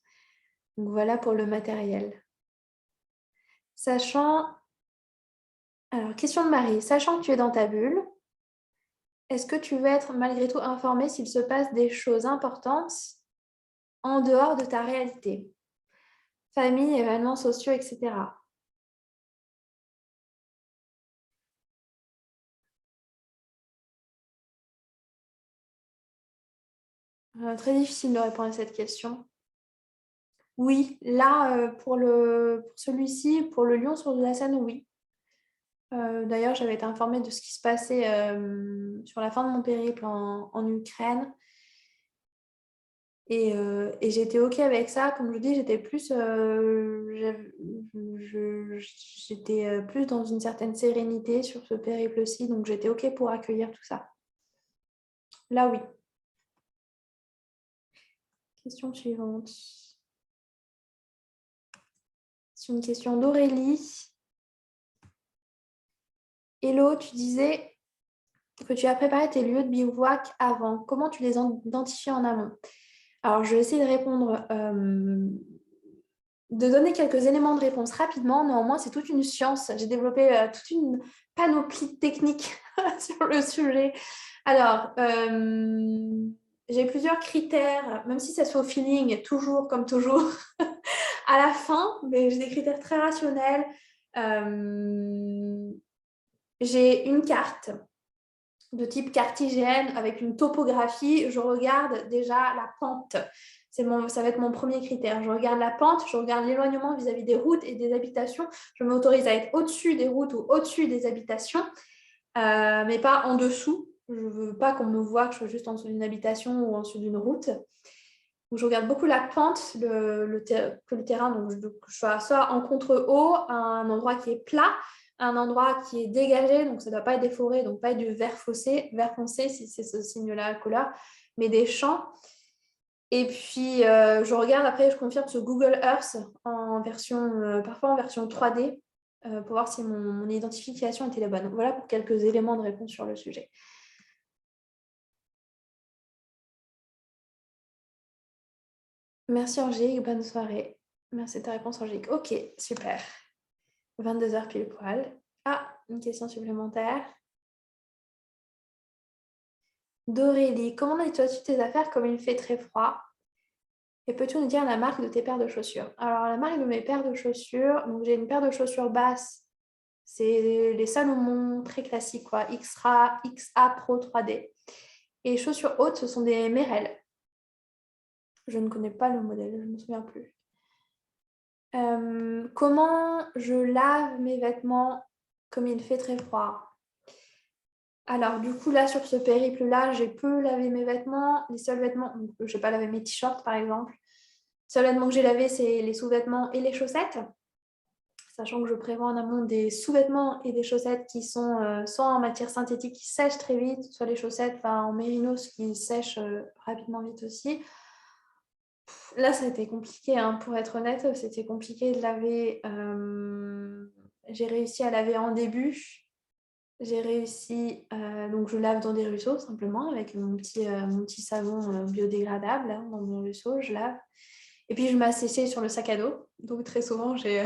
Donc voilà pour le matériel. Alors, question de Marie. Sachant que tu es dans ta bulle, est-ce que tu veux être malgré tout informé s'il se passe des choses importantes en dehors de ta réalité? Famille, événements sociaux, etc. Très difficile de répondre à cette question. Oui, là, pour celui-ci, pour le Lion sur de la Seine, oui. D'ailleurs, j'avais été informée de ce qui se passait sur la fin de mon périple en Ukraine. Et j'étais OK avec ça. Comme je dis, j'étais plus, j'étais plus dans une certaine sérénité sur ce périple-ci. Donc, j'étais OK pour accueillir tout ça. Là, oui. Question suivante. C'est une question d'Aurélie. Hello, tu disais que tu as préparé tes lieux de bivouac avant. Comment tu les identifies en amont? Alors, je vais essayer de répondre, de donner quelques éléments de réponse rapidement. Néanmoins, c'est toute une science. J'ai développé toute une panoplie de techniques sur le sujet. Alors, j'ai plusieurs critères, même si ça se fait au feeling, toujours comme toujours, à la fin, mais j'ai des critères très rationnels. J'ai une carte de type cartésienne avec une topographie. Je regarde déjà la pente. Ça va être mon premier critère. Je regarde la pente, je regarde l'éloignement vis-à-vis des routes et des habitations. Je m'autorise à être au-dessus des routes ou au-dessus des habitations, mais pas en dessous. Je ne veux pas qu'on me voie que je sois juste en dessous d'une habitation ou en dessous d'une route. Donc, je regarde beaucoup la pente, le terrain, donc que je sois soit en contre-haut, un endroit qui est plat, un endroit qui est dégagé, donc ça ne doit pas être des forêts, donc pas être du vert foncé si c'est ce signe-là, la couleur, mais des champs. Et puis, je regarde après, je confirme sur Google Earth, parfois en version 3D, pour voir si mon identification était la bonne. Donc, voilà pour quelques éléments de réponse sur le sujet. Merci Angélique, bonne soirée. Merci de ta réponse Angélique. Ok, super. 22h pile poil. Ah, une question supplémentaire. D'Aurélie, comment nettoies-tu tes affaires comme il fait très froid? Et peux-tu nous dire la marque de tes paires de chaussures? Alors, la marque de mes paires de chaussures, donc j'ai une paire de chaussures basses. C'est les Salomon, très classiques, quoi. XA Pro 3D. Et chaussures hautes, ce sont des Merrell. Je ne connais pas le modèle, je ne me souviens plus. Comment je lave mes vêtements comme il fait très froid? Alors, du coup, là, sur ce périple-là, j'ai peu lavé mes vêtements. Les seuls vêtements, je n'ai pas lavé mes t-shirts, par exemple. Les seuls vêtements que j'ai lavés, c'est les sous-vêtements et les chaussettes. Sachant que je prévois en amont des sous-vêtements et des chaussettes qui sont soit en matière synthétique qui sèchent très vite, soit les chaussettes en mérinos qui sèchent rapidement vite aussi. Là, ça a été compliqué, hein, pour être honnête, c'était compliqué de laver. J'ai réussi à laver en début. J'ai réussi, donc je lave dans des ruisseaux simplement avec mon petit savon biodégradable hein, dans mon ruisseau, je lave. Et puis je mets à sécher sur le sac à dos. Donc très souvent, j'ai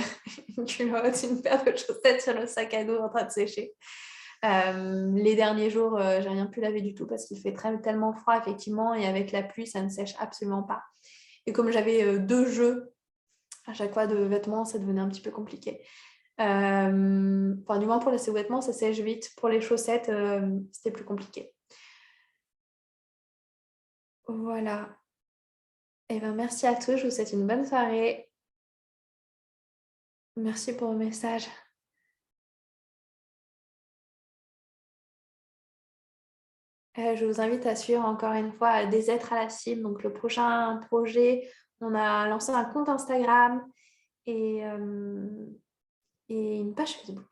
une culotte, une paire de chaussettes sur le sac à dos en train de sécher. Les derniers jours, j'ai rien pu laver du tout parce qu'il fait tellement froid effectivement et avec la pluie, ça ne sèche absolument pas. Et comme j'avais 2 jeux à chaque fois de vêtements, ça devenait un petit peu compliqué. Du moins pour les sous-vêtements, ça sèche vite. Pour les chaussettes, c'était plus compliqué. Voilà. Et ben, merci à tous, je vous souhaite une bonne soirée. Merci pour vos messages. Je vous invite à suivre encore une fois Des êtres à la cible. Donc le prochain projet, on a lancé un compte Instagram et une page Facebook.